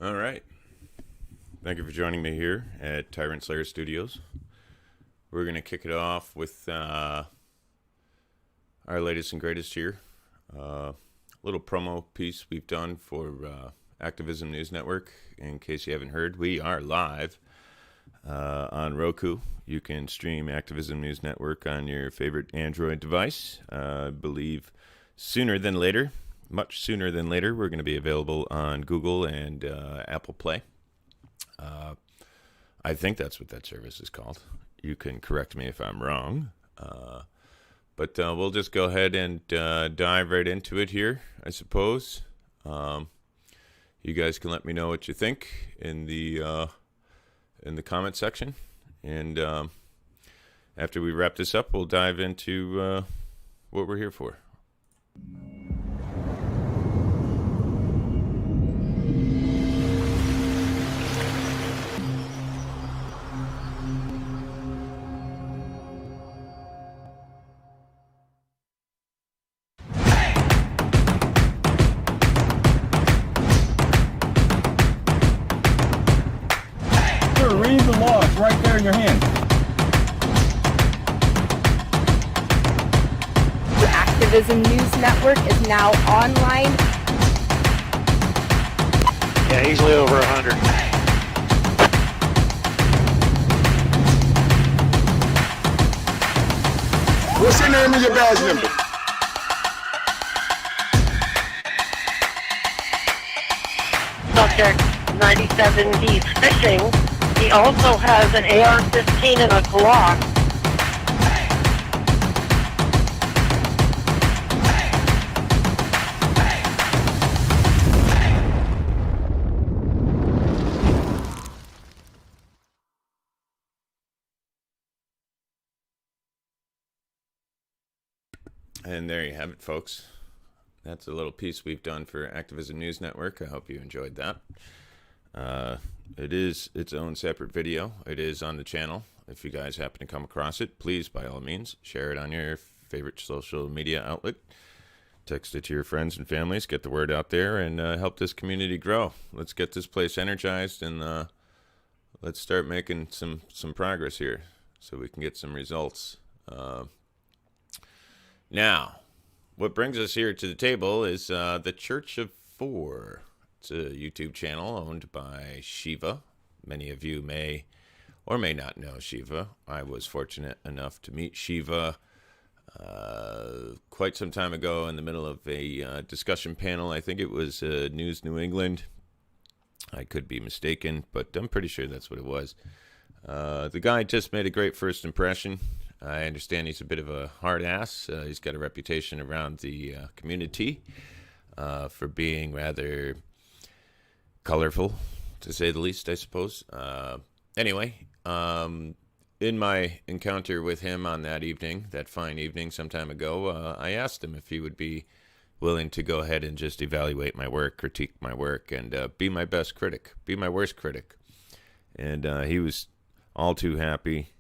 All right. Thank you for joining me here at Tyrant Slayer Studios. We're going to kick it off with our latest and greatest here. Little promo piece we've done for Activism News Network. In case you haven't heard, we are live on Roku. You can stream Activism News Network on your favorite Android device. I believe sooner than later, much sooner than later, we're going to be available on Google and Apple Play. I think that's what that service is called. You can correct me if I'm wrong. But we'll just go ahead and dive right into it here, I suppose. You guys can let me know what you think in the comment section. And after we wrap this up, we'll dive into what we're here for. Read the law. It's right there in your hand. The Activism News Network is now online. Yeah, easily over 100. What's your name and your badge number? Subject 97, he's fishing. He also has an AR-15 and a Glock. And there you have it, folks. That's a little piece we've done for Activism News Network. I hope you enjoyed that. It is its own separate video. It is on the channel. If you guys happen to come across it, please, by all means, share it on your favorite social media outlet. Text it to your friends and families. Get the word out there and help this community grow. Let's get this place energized and let's start making some progress here so we can get some results. Now, what brings us here to the table is the Church of Four. It's a YouTube channel owned by Shiva. Many of you may or may not know Shiva. I was fortunate enough to meet Shiva quite some time ago in the middle of a discussion panel. I think it was News New England. I could be mistaken, but I'm pretty sure that's what it was. The guy just made a great first impression. I understand he's a bit of a hard ass. He's got a reputation around the community for being rather colorful, to say the least, I suppose. Anyway, in my encounter with him on that evening, that fine evening some time ago, I asked him if he would be willing to go ahead and just evaluate my work, critique my work, and be my best critic, be my worst critic. And he was all too happy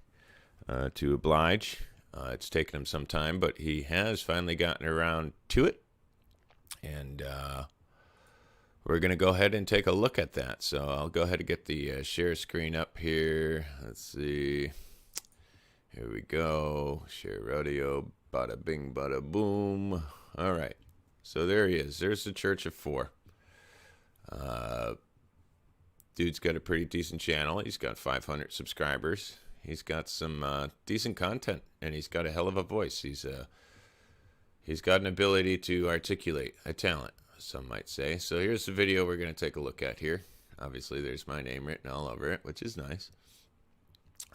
to oblige. It's taken him some time, but he has finally gotten around to it. And we're going to go ahead and take a look at that. So I'll go ahead and get the share screen up here. Let's see. Here we go. Share audio. Bada bing, bada boom. All right. So there he is. There's the Church of Four. Dude's got a pretty decent channel. He's got 500 subscribers. He's got some decent content, and he's got a hell of a voice. He's got an ability to articulate, a talent, some might say. So here's the video we're going to take a look at here. Obviously, there's my name written all over it, which is nice.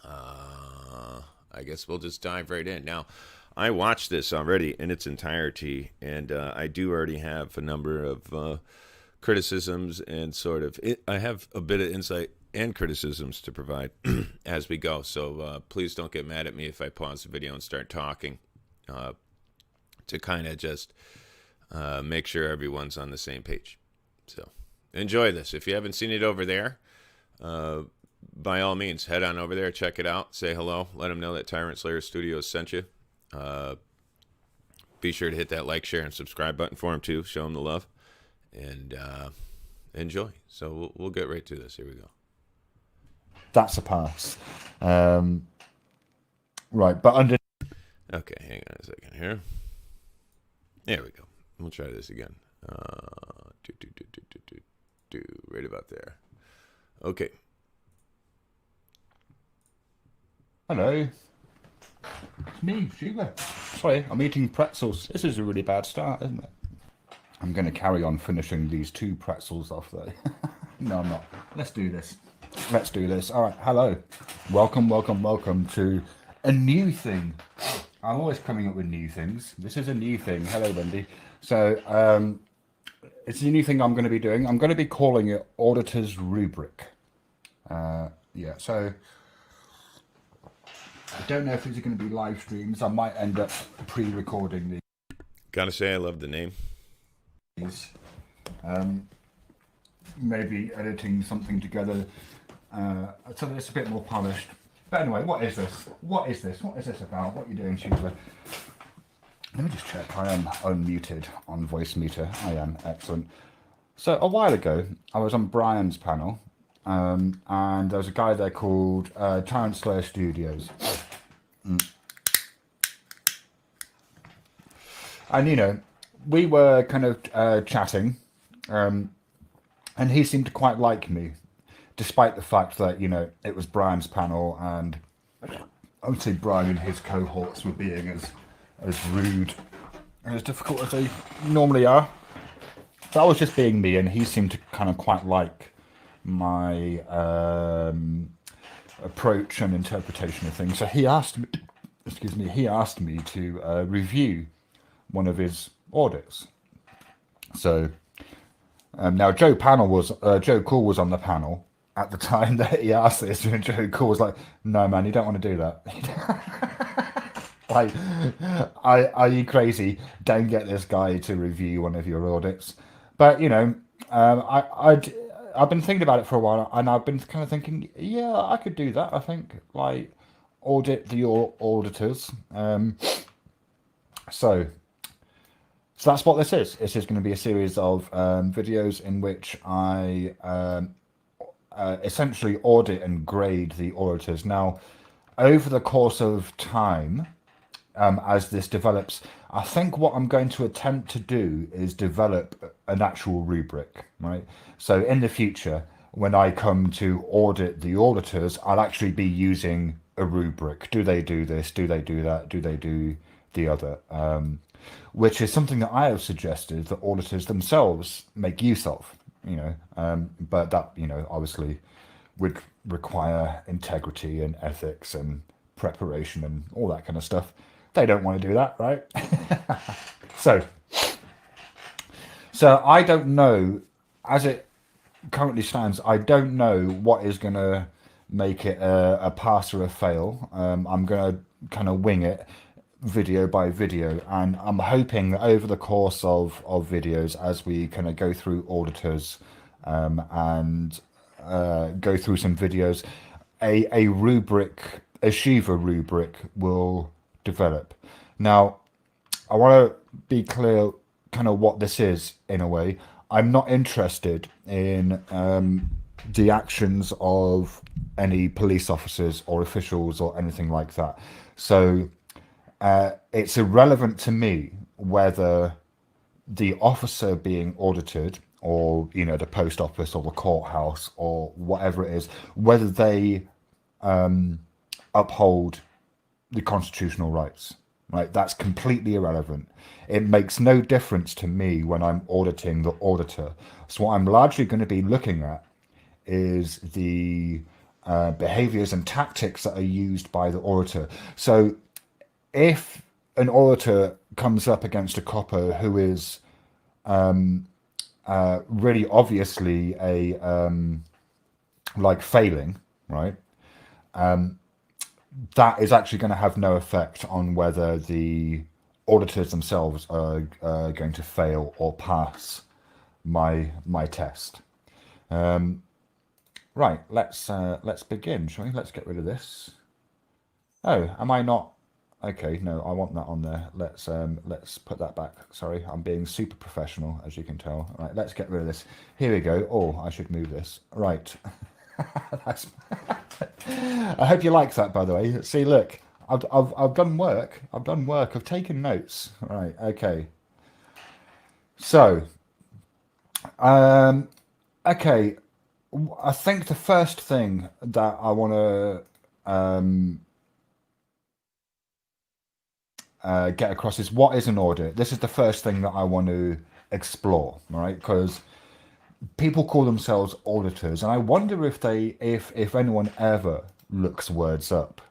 I guess we'll just dive right in. Now, I watched this already in its entirety, and I do already have a number of criticisms and I have a bit of insight and criticisms to provide as we go. So please don't get mad at me if I pause the video and start talking to kind of just make sure everyone's on the same page. So enjoy this. If you haven't seen it over there, by all means, head on over there, check it out, say hello, let them know that Tyrant Slayer Studios sent you. Be sure to hit that like, share, and subscribe button for them too. Show them the love. And enjoy. So we'll get right to this. Here we go. That's a pass. Right, but under. Okay, hang on a second here. There we go. We'll try this again. Right about there. Okay. Hello. It's me, Sheila. Sorry, I'm eating pretzels. This is a really bad start, isn't it? I'm going to carry on finishing these 2 pretzels off, though. No, I'm not. Let's do this. Let's do this. All right, hello. Welcome to a new thing. I'm always coming up with new things. This is a new thing. Hello, Wendy. So, it's a new thing I'm going to be doing. I'm going to be calling it Auditors Rubric. Yeah, so I don't know if these are going to be live streams. I might end up pre-recording Gotta say, I love the name. these. Maybe editing something together so that it's a bit more polished. But anyway, what is this? What is this? What is this about? What are you doing, Sheila? Let me just check. I am unmuted on voice meter. I am. Excellent. So a while ago, I was on Brian's panel, and there was a guy there called Talent Slayer Studios. And, you know, we were kind of chatting, and he seemed to quite like me, despite the fact that, you know, it was Brian's panel, and obviously Brian and his cohorts were being as rude and as difficult as they normally are. That was just being me, and he seemed to kind of quite like my approach and interpretation of things. So he asked me, to review one of his audits. So now Joe Cool was on the panel at the time that he asked this, and Joe Cool was like, "No, man, you don't want to do that." Like, are you crazy? Don't get this guy to review one of your audits. But, you know, I've been thinking about it for a while, and I've been kind of thinking, yeah, I could do that. I think, like, audit the auditors. So that's what this is. This is going to be a series of videos in which I essentially audit and grade the auditors. Now, over the course of time, as this develops, I think what I'm going to attempt to do is develop an actual rubric, right? So in the future, when I come to audit the auditors, I'll actually be using a rubric. Do they do this? Do they do that? Do they do the other? Which is something that I have suggested that auditors themselves make use of, you know, but that, you know, obviously would require integrity and ethics and preparation and all that kind of stuff. They don't want to do that, right? So I don't know, as it currently stands, I don't know what is going to make it a pass or a fail. I'm going to kind of wing it video by video, and I'm hoping that over the course of videos, as we kind of go through auditors and go through some videos, a rubric, a Shiva rubric will develop. Now, I want to be clear kind of what this is in a way. I'm not interested in the actions of any police officers or officials or anything like that. So it's irrelevant to me whether the officer being audited, or, you know, the post office or the courthouse or whatever it is, whether they uphold the constitutional rights, right? That's completely irrelevant. It makes no difference to me when I'm auditing the auditor. So what I'm largely going to be looking at is the behaviors and tactics that are used by the auditor. So if an auditor comes up against a copper who is really obviously like failing, right? That is actually going to have no effect on whether the auditors themselves are going to fail or pass my test. Right, let's begin, shall we? Let's get rid of this. Oh, am I not Okay, no, I want that on there. Let's put that back. Sorry, I'm being super professional, as you can tell. Right, let's get rid of this. Here we go. Oh, I should move this. Right. That's... I hope you like that, by the way. See, look, I've done work. I've done work. I've taken notes. Right. Okay. So, okay. I think the first thing that I want to get across is what is an audit. This is the first thing that I want to explore, all right? Because people call themselves auditors, and I wonder if anyone ever looks words up,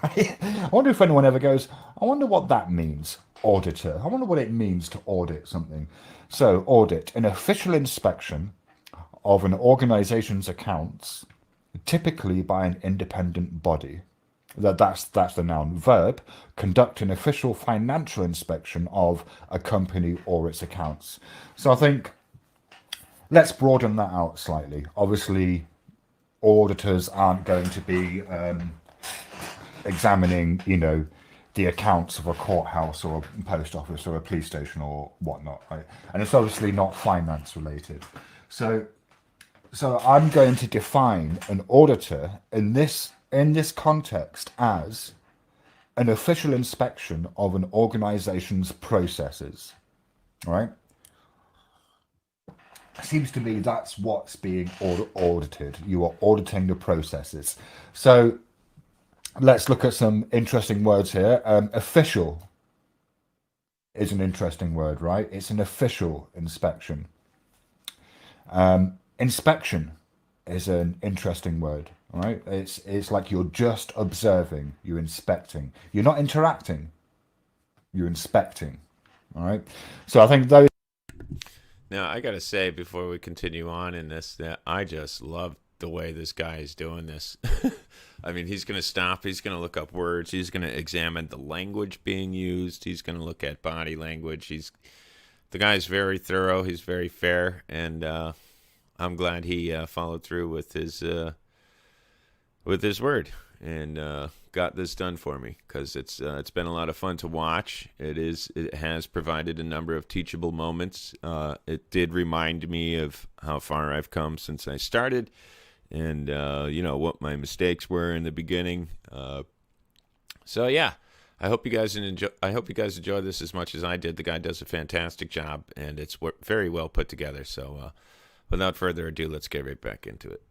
right? I wonder if anyone ever goes, I wonder what that means, auditor. I wonder what it means to audit something. So, audit, an official inspection of an organization's accounts, typically by an independent body. That's the noun. Verb, conduct an official financial inspection of a company or its accounts. So I think let's broaden that out slightly. Obviously, auditors aren't going to be examining, the accounts of a courthouse or a post office or a police station or whatnot, right? And it's obviously not finance related. So I'm going to define an auditor in this context as an official inspection of an organization's processes, right? Seems to me that's what's being audited. You are auditing the processes. So let's look at some interesting words here. Official is an interesting word, right? It's an official inspection. Inspection is an interesting word, all right? It's like you're just observing, you're inspecting. You're not interacting, you're inspecting, all right? So I think those... Now, I got to say, before we continue on in this, that I just love the way this guy is doing this. I mean, he's going to stop. He's going to look up words. He's going to examine the language being used. He's going to look at body language. The guy's very thorough. He's very fair. And I'm glad he followed through with his word and got this done for me, because it's been a lot of fun to watch. It has provided a number of teachable moments. It did remind me of how far I've come since I started, and what my mistakes were in the beginning. So yeah, I hope you guys enjoy this as much as I did. The guy does a fantastic job, and it's very well put together. So without further ado, let's get right back into it.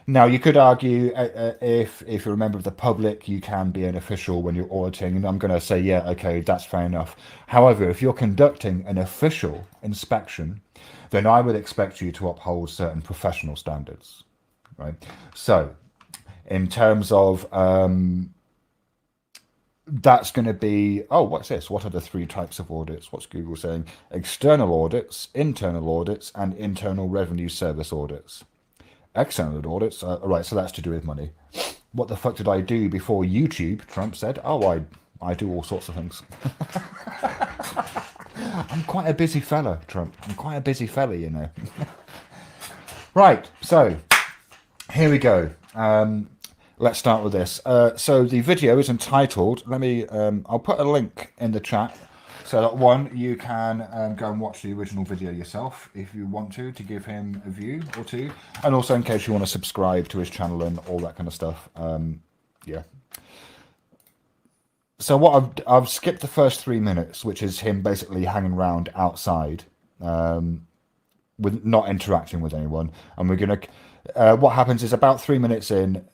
Now, you could argue if you're a member of the public, you can be an official when you're auditing, and I'm going to say, yeah, okay, that's fair enough. However, if you're conducting an official inspection, then I would expect you to uphold certain professional standards, right? So, in terms of that's going to be, what's this? What are the three types of audits? What's Google saying? External audits, internal audits, and internal revenue service audits. External audits, right, so that's to do with money. What the fuck did I do before YouTube? Trump said, I do all sorts of things. I'm quite a busy fella, Trump. I'm quite a busy fella, Right, so here we go. Let's start with this. So the video is entitled, I'll put a link in the chat so that one, you can go and watch the original video yourself if you want to give him a view or two. And also in case you want to subscribe to his channel and all that kind of stuff. Yeah. So what I've skipped the first 3 minutes, which is him basically hanging around outside, with not interacting with anyone. And we're going to, what happens is about 3 minutes in,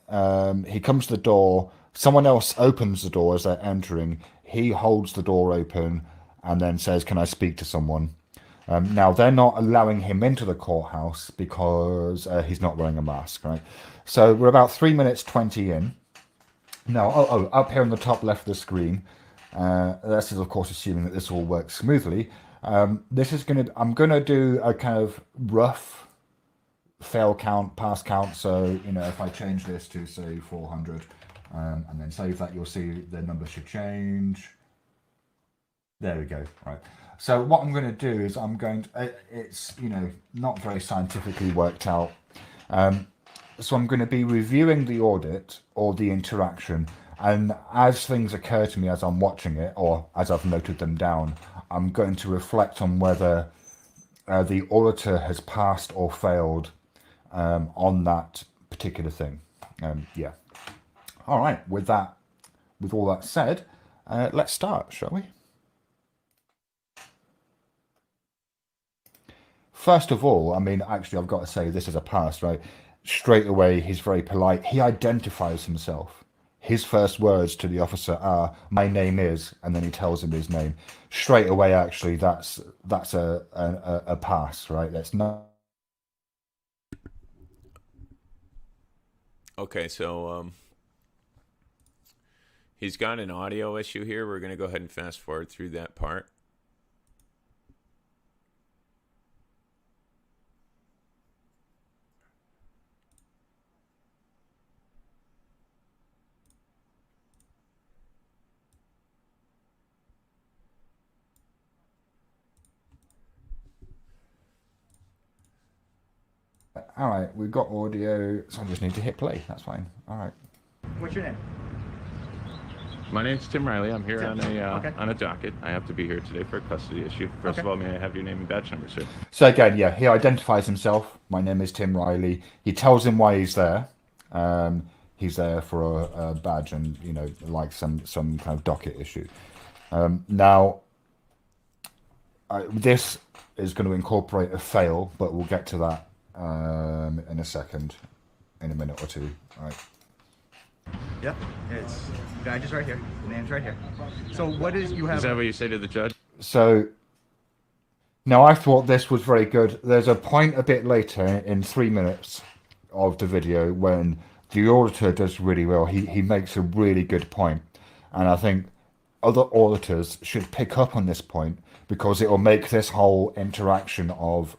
he comes to the door, someone else opens the door as they're entering, he holds the door open and then says, can I speak to someone? Now, they're not allowing him into the courthouse because he's not wearing a mask, right? So we're about 3 minutes 20 in. Now, up here on the top left of the screen, this is, of course, assuming that this all works smoothly. This is I'm going to do a kind of rough fail count, pass count. So, if I change this to, say, 400, and then save that, you'll see the number should change. There we go. Right. So what I'm going to do is it's, not very scientifically worked out. So I'm going to be reviewing the audit or the interaction, and as things occur to me as I'm watching it, or as I've noted them down, I'm going to reflect on whether the auditor has passed or failed on that particular thing. Yeah. All right. With all that said, let's start, shall we? First of all, I mean, actually, I've got to say this is a pass, right? Straight away, he's very polite. He identifies himself. His first words to the officer are, "My name is," and then he tells him his name. Straight away, actually, that's a pass, right? That's not. Okay, so he's got an audio issue here. We're going to go ahead and fast forward through that part. All right, we've got audio, so I just need to hit play. That's fine. All right. What's your name? My name's Tim Riley. I'm here Tim. Okay. on a docket. I have to be here today for a custody issue. First of all, may I have your name and badge number, sir? So again, yeah, he identifies himself. My name is Tim Riley. He tells him why he's there. He's there for a badge and, you know, like some kind of docket issue. Now, this is going to incorporate a fail, but we'll get to that in a second, in a minute or two. All right. Yep, it's badge is right here. The name's right here. So what is you have? Is that what you say to the judge? So now I thought this was very good. There's a point a bit later in 3 minutes of the video when the auditor does really well. He makes a really good point, and I think other auditors should pick up on this point because it will make this whole interaction of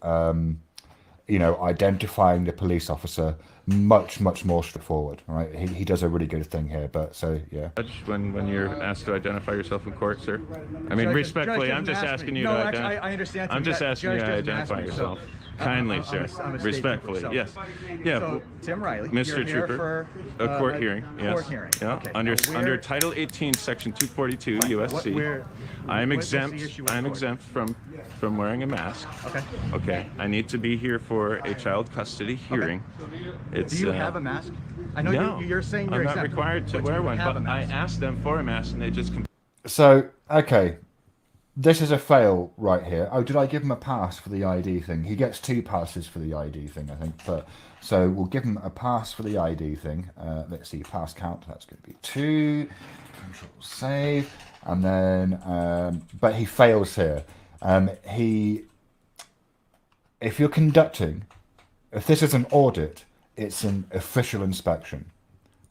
you know, identifying the police officer much more straightforward. Right? He does a really good thing here. But so yeah. Judge, when you're asked to identify yourself in court, sir. I mean, Judge- respectfully, Judge I'm just doesn't ask asking me. you No, to actually, identify. I understand. I'm just asking you Judge to doesn't ask identify me, yourself. so Kindly, I'm sir. a statement, Respectfully, so- yes. Yeah. So Tim Riley, Mr. you're here Trooper, for a court hearing. Yes. Court hearing. Yeah. Okay. Under Now, under Title 18, Section 242 USC. I am what's the exempt. issue with I am court? exempt from wearing a mask. Okay. Okay. I need to be here for a child custody hearing. It's. Do you have a mask? I know No, you're saying you're I'm not exempt, required to but wear you one, have a but I mask. asked them for a mask and they just. So okay, this is a fail right here. Oh, did I give him a pass for the ID thing? He gets 2 passes for the ID thing, I think. But so we'll give him a pass for the ID thing. Let's see, pass count. That's going to be 2. Control save, and then but he fails here. If you're conducting, if this is an audit, it's an official inspection.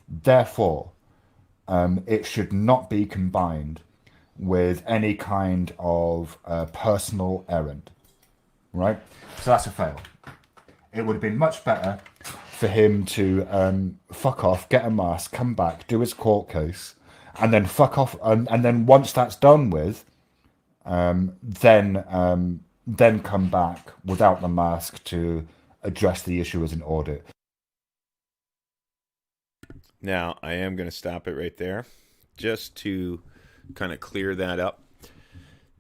Therefore, it should not be combined with any kind of personal errand, right? So that's a fail. It would have been much better for him to fuck off, get a mask, come back, do his court case, and then fuck off. And then once that's done with, then come back without the mask to address the issue as an audit. Now, I am going to stop it right there just to kind of clear that up.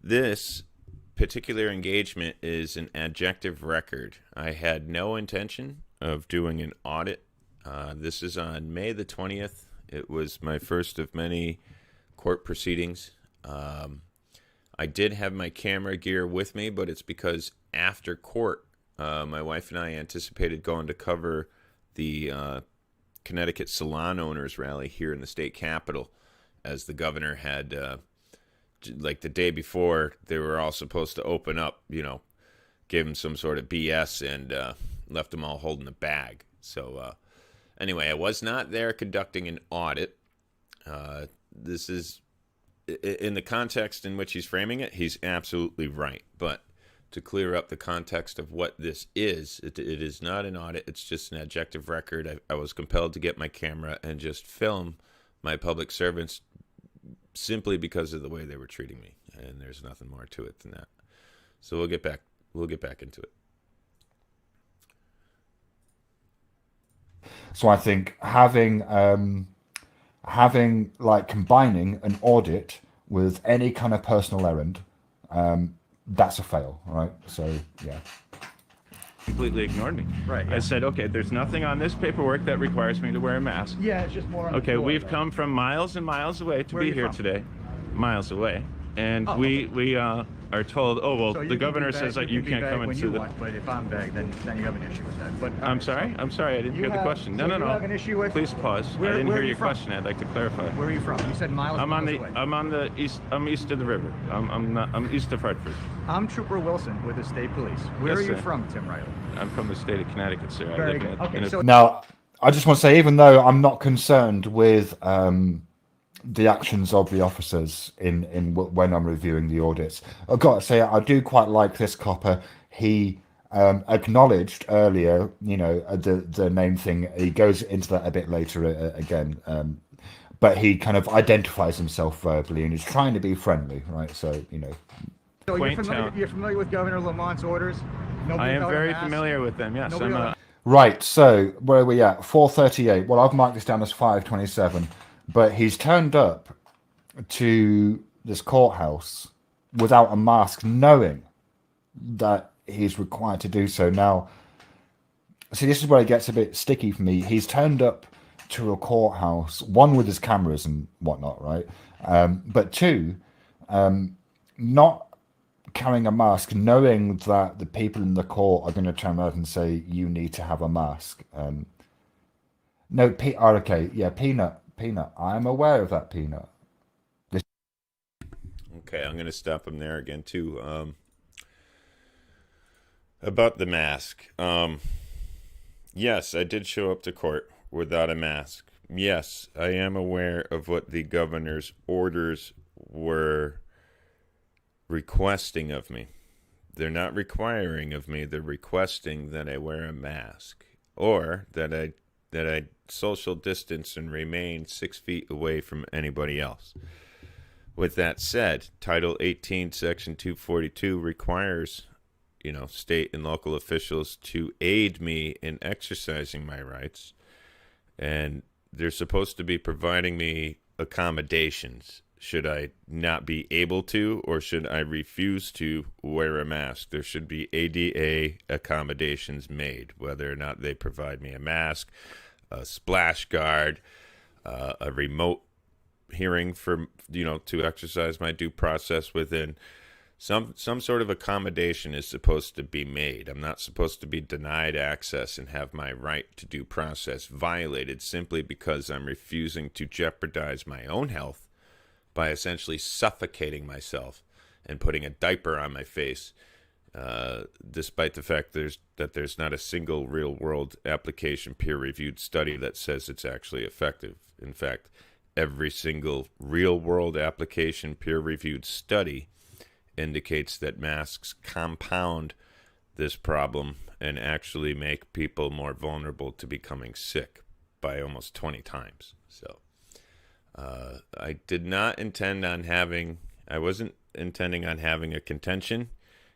This particular engagement is an adjective record. I had no intention of doing an audit. This is on May the 20th. It was my first of many court proceedings. I did have my camera gear with me, but it's because after court, my wife and I anticipated going to cover the Connecticut Salon Owners Rally here in the state capitol, as the governor had, like the day before, they were all supposed to open up, you know, gave them some sort of BS and left them all holding a bag. So anyway, I was not there conducting an audit. This is, in the context in which he's framing it, he's absolutely right. But to clear up the context of what this is, it is not an audit. It's just an adjective record. I was compelled to get my camera and just film my public servants simply because of the way they were treating me, and there's nothing more to it than that. So we'll get back into it. So I think having like combining an audit with any kind of personal errand, that's a fail, right? So yeah. Completely ignored me. Right, yeah. I said, okay, there's nothing on this paperwork that requires me to wear a mask. Yeah, it's just more on the Okay, floor, we've though. come from miles and miles away to Where are be you here from? today. Miles away. And Oh, we are told, oh, well, So you the can be governor vague- says that you can be can't vague come when into you the... want, but if I'm vague, then you have an issue with that. But I'm sorry, I didn't hear the question. No, so no, you have an no. issue with. Please pause. Where- I didn't where hear are you your from? question. I'd like to clarify. Where are you from? You said miles. I'm on miles the away. I'm east of the river. I'm east of Hartford. I'm Trooper Wilson with the state police. Where Yes, are you sir. from, Tim Riley? I'm from the state of Connecticut, sir. I Very live good. in Okay, a- so Now, I just want to say, even though I'm not concerned with the actions of the officers when I'm reviewing the audits, I've got to say I do quite like this copper. He acknowledged earlier, the name thing. He goes into that a bit later again, but he kind of identifies himself verbally and is trying to be friendly, right? So So Quaint town. you're familiar with Governor Lamont's orders? Nobody I am without a very mask? familiar with them. Yes, Nobody I'm without- Right, so where are we at? 4:38. Well, I've marked this down as 5:27, but he's turned up to this courthouse without a mask, knowing that he's required to do so. Now, see, this is where it gets a bit sticky for me. He's turned up to a courthouse, one with his cameras and whatnot, right? But two, not carrying a mask, knowing that the people in the court are going to turn around and say you need to have a mask. No, okay, yeah, Peanut. I'm aware of that, Peanut. Okay, I'm going to stop him there again, too. About the mask. Yes, I did show up to court without a mask. Yes, I am aware of what the governor's orders were requesting of me. They're not requiring of me, they're requesting that I wear a mask or that I social distance and remain 6 feet away from anybody else. With that said, Title 18, Section 242 requires, state and local officials to aid me in exercising my rights, and they're supposed to be providing me accommodations should I not be able to, or should I refuse to wear a mask. There should be ADA accommodations made, whether or not they provide me a mask, a splash guard, a remote hearing for, to exercise my due process within. Some sort of accommodation is supposed to be made. I'm not supposed to be denied access and have my right to due process violated simply because I'm refusing to jeopardize my own health by essentially suffocating myself and putting a diaper on my face, despite the fact that there's not a single real-world application peer-reviewed study that says it's actually effective. In fact, every single real-world application peer-reviewed study indicates that masks compound this problem and actually make people more vulnerable to becoming sick by almost 20 times. So I wasn't intending on having a contention.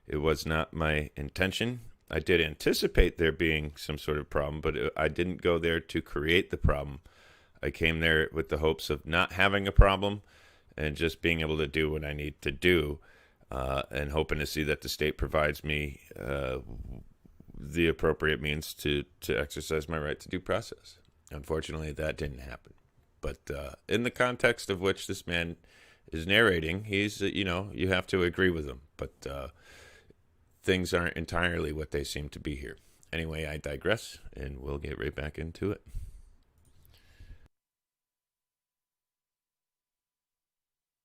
It was not my intention. I did anticipate there being some sort of problem, but I didn't go there to create the problem. I came there with the hopes of not having a problem and just being able to do what I need to do, and hoping to see that the state provides me the appropriate means to exercise my right to due process. Unfortunately, that didn't happen. But in the context of which this man is narrating, he's, you have to agree with him. But things aren't entirely what they seem to be here. Anyway, I digress, and we'll get right back into it.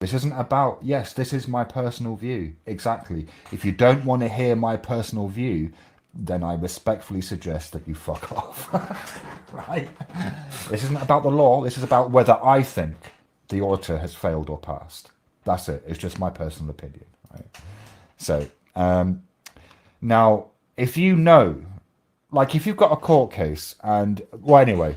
This isn't about, yes, this is my personal view. Exactly. If you don't want to hear my personal view, then I respectfully suggest that you fuck off. Right? This isn't about the law. This is about whether I think the auditor has failed or passed. That's it. It's just my personal opinion. Right? So, now, if you know, like if you've got a court case and, well, anyway,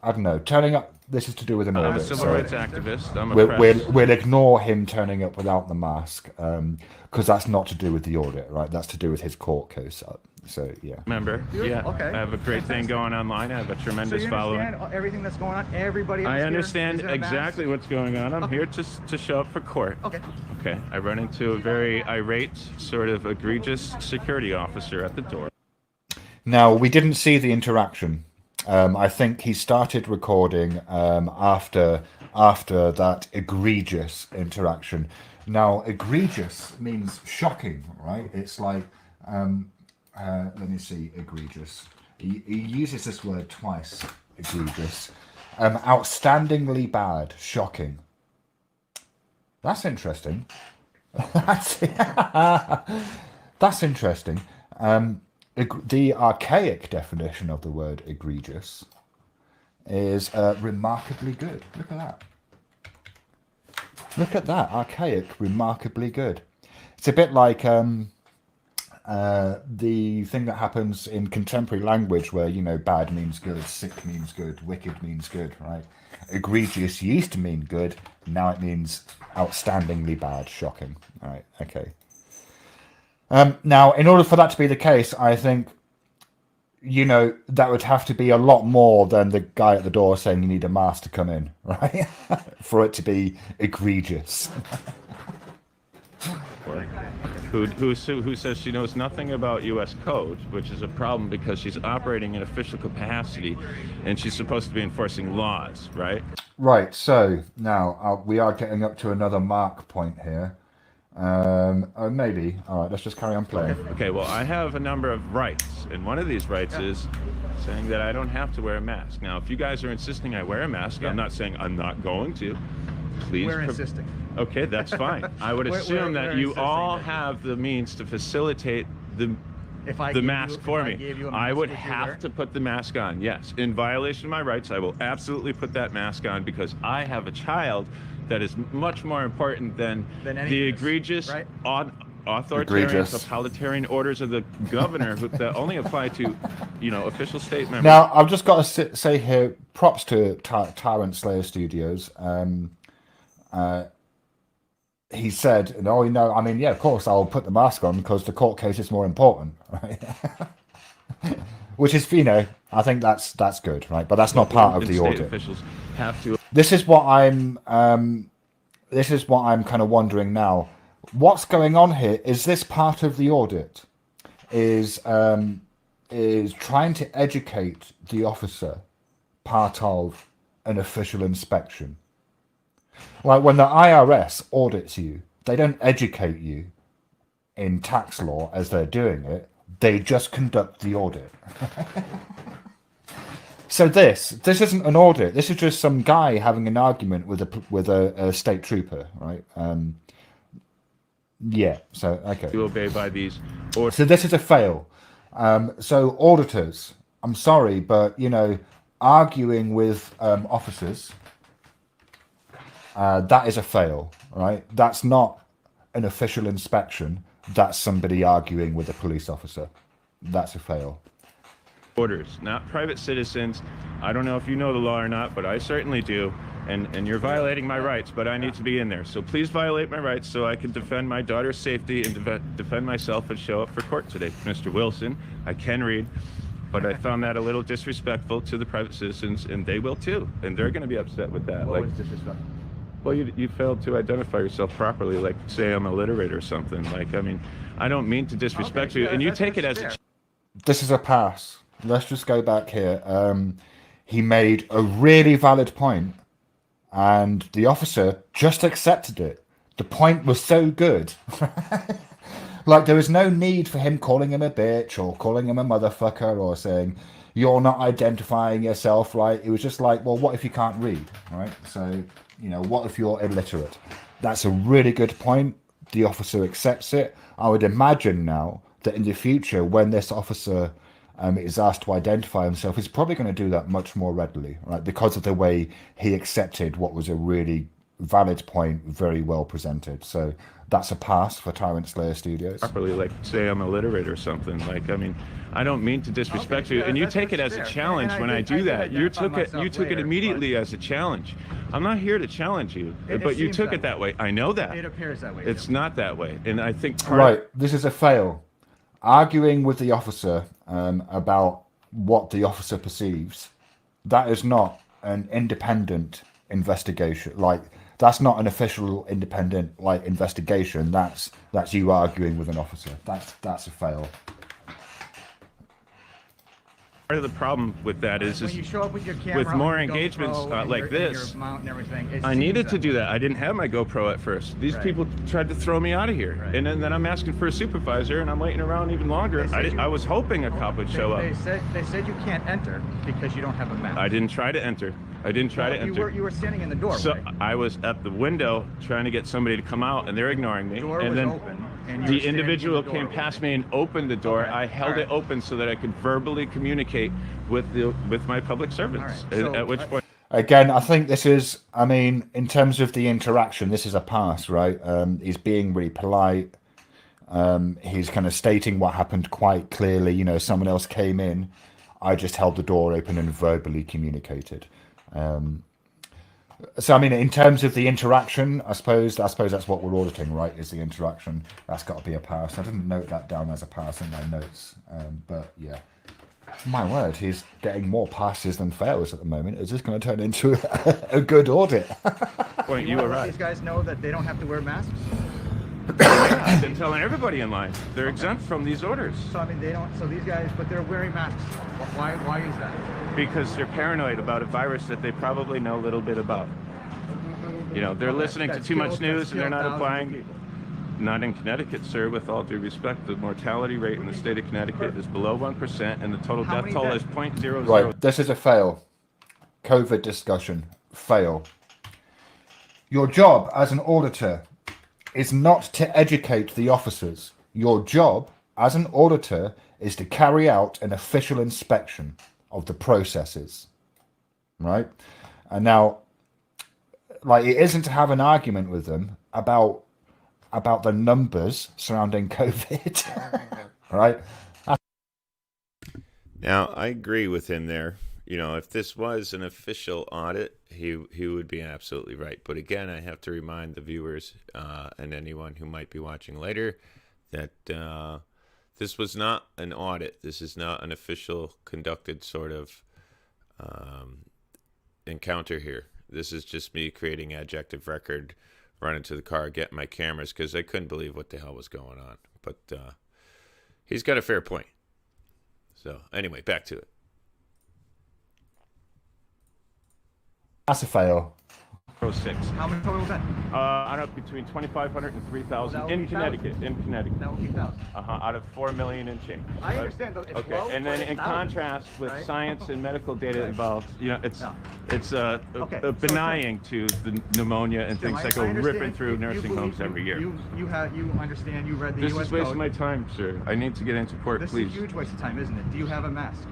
I don't know, turning up, this is to do with an I'm a audit. civil so rights activist. I'm a press. we'll ignore him turning up without the mask, because that's not to do with the audit, right? That's to do with his court case. So yeah. member. Yeah. Okay. I have a great thing going online. I have a So tremendous you following. understand everything that's going on? Everybody I else here understand is in a mask? exactly what's going on. I'm Okay. here to show up for court. Okay. Okay. I run into a very irate, sort of egregious security officer at the door. Now, we didn't see the interaction. I think he started recording after that egregious interaction. Now, egregious means shocking, right? It's like, let me see, egregious. He uses this word twice, egregious. Outstandingly bad, shocking. That's interesting. That's interesting. The archaic definition of the word egregious is remarkably good. Look at that. Look at that. Archaic, remarkably good. It's a bit like the thing that happens in contemporary language where, you know, bad means good, sick means good, wicked means good, right? Egregious used to mean good. Now it means outstandingly bad, shocking. All right, okay. Now, in order for that to be the case, I think, you know, that would have to be a lot more than the guy at the door saying you need a mask to come in, right? For it to be egregious. Who says she knows nothing about U.S. code, which is a problem because she's operating in official capacity and she's supposed to be enforcing laws, right? Right, so now we are getting up to another mark point here. Maybe. All right, let's just carry on playing. Okay, well, I have a number of rights, and one of these rights is saying that I don't have to wear a mask. Now, if you guys are insisting I wear a mask, I'm not saying I'm not going to. Please. We're insisting. Okay, that's fine. I would assume that you all have the means to facilitate the mask for me. I would have to put the mask on, yes. In violation of my rights, I will absolutely put that mask on because I have a child that is much more important than the egregious, right? authoritarian, totalitarian orders of the governor that only apply to, you know, official state members. Now, I've just got to say here, props to Tyrant Slayer Studios. He said, "No, you know, I mean, yeah, of course, I'll put the mask on because the court case is more important, right?" Which is, you know, I think that's good, right? But that's not part of the audit. Officials have to. This is what I'm kind of wondering now. What's going on here? Is this part of the audit? Is trying to educate the officer part of an official inspection? Like when the IRS audits you, they don't educate you in tax law as they're doing it. They just conduct the audit. So this isn't an audit. This is just some guy having an argument with a state trooper, right? Yeah. So okay. You obey by these orders. So this is a fail. So auditors, I'm sorry, but you know, arguing with officers, that is a fail, right? That's not an official inspection. That's somebody arguing with a police officer. That's a fail. Orders, not private citizens. I don't know if you know the law or not, but I certainly do. And you're violating my rights, but I need to be in there. So please violate my rights so I can defend my daughter's safety and defend myself and show up for court today. Mr. Wilson, I can read, but I found that a little disrespectful to the private citizens, and they will too. And they're going to be upset with that. What like, was disrespectful? well, you failed to identify yourself properly, like say I'm illiterate or something. Like, I mean, I don't mean to disrespect you, and you take it as a... This is a pass. Let's just go back here. He made a really valid point, and the officer just accepted it. The point was so good. Like, there was no need for him calling him a bitch or calling him a motherfucker or saying, you're not identifying yourself, right? It was just like, well, what if you can't read, right? So, you know, what if you're illiterate? That's a really good point. The officer accepts it. I would imagine now that in the future, when this officer is asked to identify himself, he's probably going to do that much more readily, right? Because of the way he accepted what was a really valid point, very well presented. So that's a pass for Tyrant Slayer Studios. Properly, like say I'm illiterate or something. Like, I mean, I don't mean to disrespect you, and you take it as a challenge when I do that. You took it immediately as a challenge. I'm not here to challenge you, but you took it that way. I know that. It appears that way. It's not that way, and I think Right, this is a fail. arguing with the officer about what the officer perceives, that is not an independent investigation. Like, that's not an official independent like investigation. That's you arguing with an officer. That's a fail. Part of the problem with that is when you show up with your camera, with more and your engagements GoPro and like your, this, and your mount and everything, it I seems needed to that do way. that. I didn't have my GoPro at first. These Right. people tried to throw me out of here, Right. and then I'm asking for a supervisor, and I'm waiting around even longer. I was hoping a cop would show up. They said you can't enter because you don't have a mask. I didn't try to enter. I didn't try to enter. You were standing in the doorway. So I was at the window trying to get somebody to come out, and they're ignoring me. The door and was then open, and you were the standing in individual the came doorway. past me and opened the door. Okay. I held All it right. open so that I could verbally communicate with my public servants. All right. So, at which point, Again, I think this is, I mean, in terms of the interaction, this is a pass, right? He's being really polite. He's kind of stating what happened quite clearly. You know, someone else came in. I just held the door open and verbally communicated. So, I mean, in terms of the interaction, I suppose that's what we're auditing, right? Is the interaction. That's got to be a pass. I didn't note that down as a pass in my notes, but yeah. My word, he's getting more passes than fails at the moment. Is this going to turn into a good audit? point you Let arrived. these guys know that they don't have to wear masks. I've been telling everybody in line they're exempt from these orders So I mean, they don't. So these guys, but they're wearing masks. Why is that? because they're paranoid about a virus that they probably know a little bit about. You know, they're listening to too much news and they're not applying. Not in Connecticut, sir, with all due respect. The mortality rate in the state of Connecticut is below 1%, and the total How death many toll deaths? is 0.00. Right, this is a fail. COVID discussion, fail. Your job as an auditor is not to educate the officers. Your job as an auditor is to carry out an official inspection of the processes, right? And now, like, it isn't to have an argument with them about the numbers surrounding COVID, right? Now, I agree with him there. You know, if this was an official audit, he would be absolutely right. But again, I have to remind the viewers and anyone who might be watching later that this was not an audit. This is not an official conducted sort of encounter here. This is just me creating adjective record, running to the car, getting my cameras, because I couldn't believe what the hell was going on. But he's got a fair point. So anyway, back to it. That's a fail. 06. How many total then? I don't know, between 2,500 and 3,000 Well, that would in be Connecticut. In Connecticut. That would be 1,000. Out of 4 million and change. I understand. It's Okay, low, and then but in it's 1,000, contrast with right? science and medical data involved, you know, it's Okay, so benign to the pneumonia and Tim, things that I go understand ripping through you nursing believe- homes every year. You understand. You read the This U.S. is wasting code. my time, sir. I need to get into court, This please. is a huge waste of time, isn't it? Do you have a mask?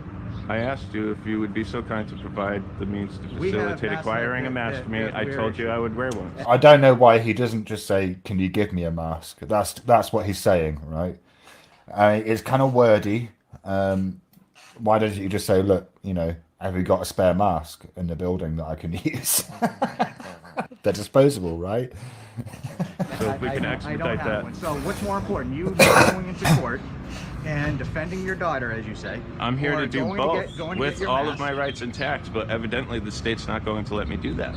I asked you if you would be so kind to provide the means to We have facilitate masks acquiring that- a mask that- for me. that I we're told you I would wear one. I don't know why he doesn't just say, "Can you give me a mask?" That's what he's saying, right? It's kind of wordy. Why doesn't he just say, "Look, you know, have you got a spare mask in the building that I can use?" They're disposable, right? So if we can I expedite don't have that. one. So what's more important? You going into court and defending your daughter, as you say. I'm here or to do going both going to with get your all of mask? my rights intact, but evidently the state's not going to let me do that.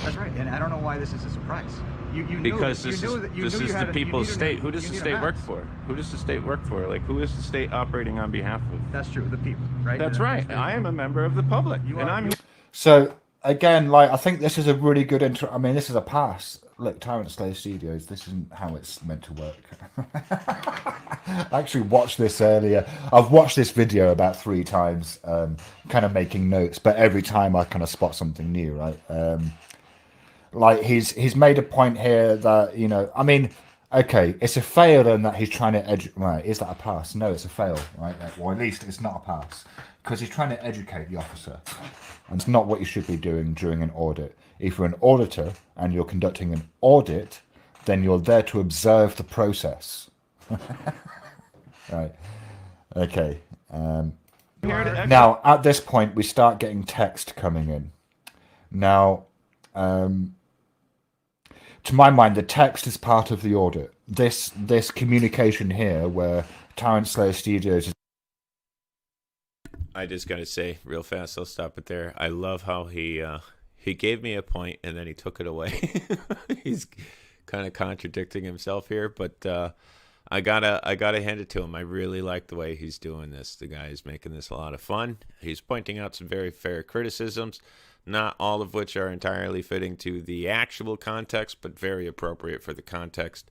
That's right, and I don't know why this is a surprise. You knew Because you this knew is that- you this knew is you the had a- you people's needed a- state. Who does you the needed state a work mask. for? Who does the state work for? Like, who is the state operating on behalf of? That's true, the people, right? That's right. I am a member of the public, You and are- I'm here. So again, like, I think this is a really good intro. I mean, this is a pass. Look, Tyrant Slave Studios. This isn't how it's meant to work. I actually watched this earlier. I've watched this video about 3 times, kind of making notes, but every time I kind of spot something new, right? Like he's made a point here that, you know, I mean, okay, it's a fail in that he's trying to right, is that a pass? No, it's a fail, right? Or at least it's not a pass, because he's trying to educate the officer, and it's not what you should be doing during an audit. If you're an auditor and you're conducting an audit, then you're there to observe the process. Right. Okay. Here to Now, at this point, we start getting text coming in. Now, to my mind, the text is part of the audit. this communication here, where Talent Slayer Studios is I just gotta say, real fast, I'll stop it there. I love how he gave me a point and then he took it away. He's kind of contradicting himself here, but I gotta hand it to him. I really like the way he's doing this. The guy is making this a lot of fun. He's pointing out some very fair criticisms, not all of which are entirely fitting to the actual context, but very appropriate for the context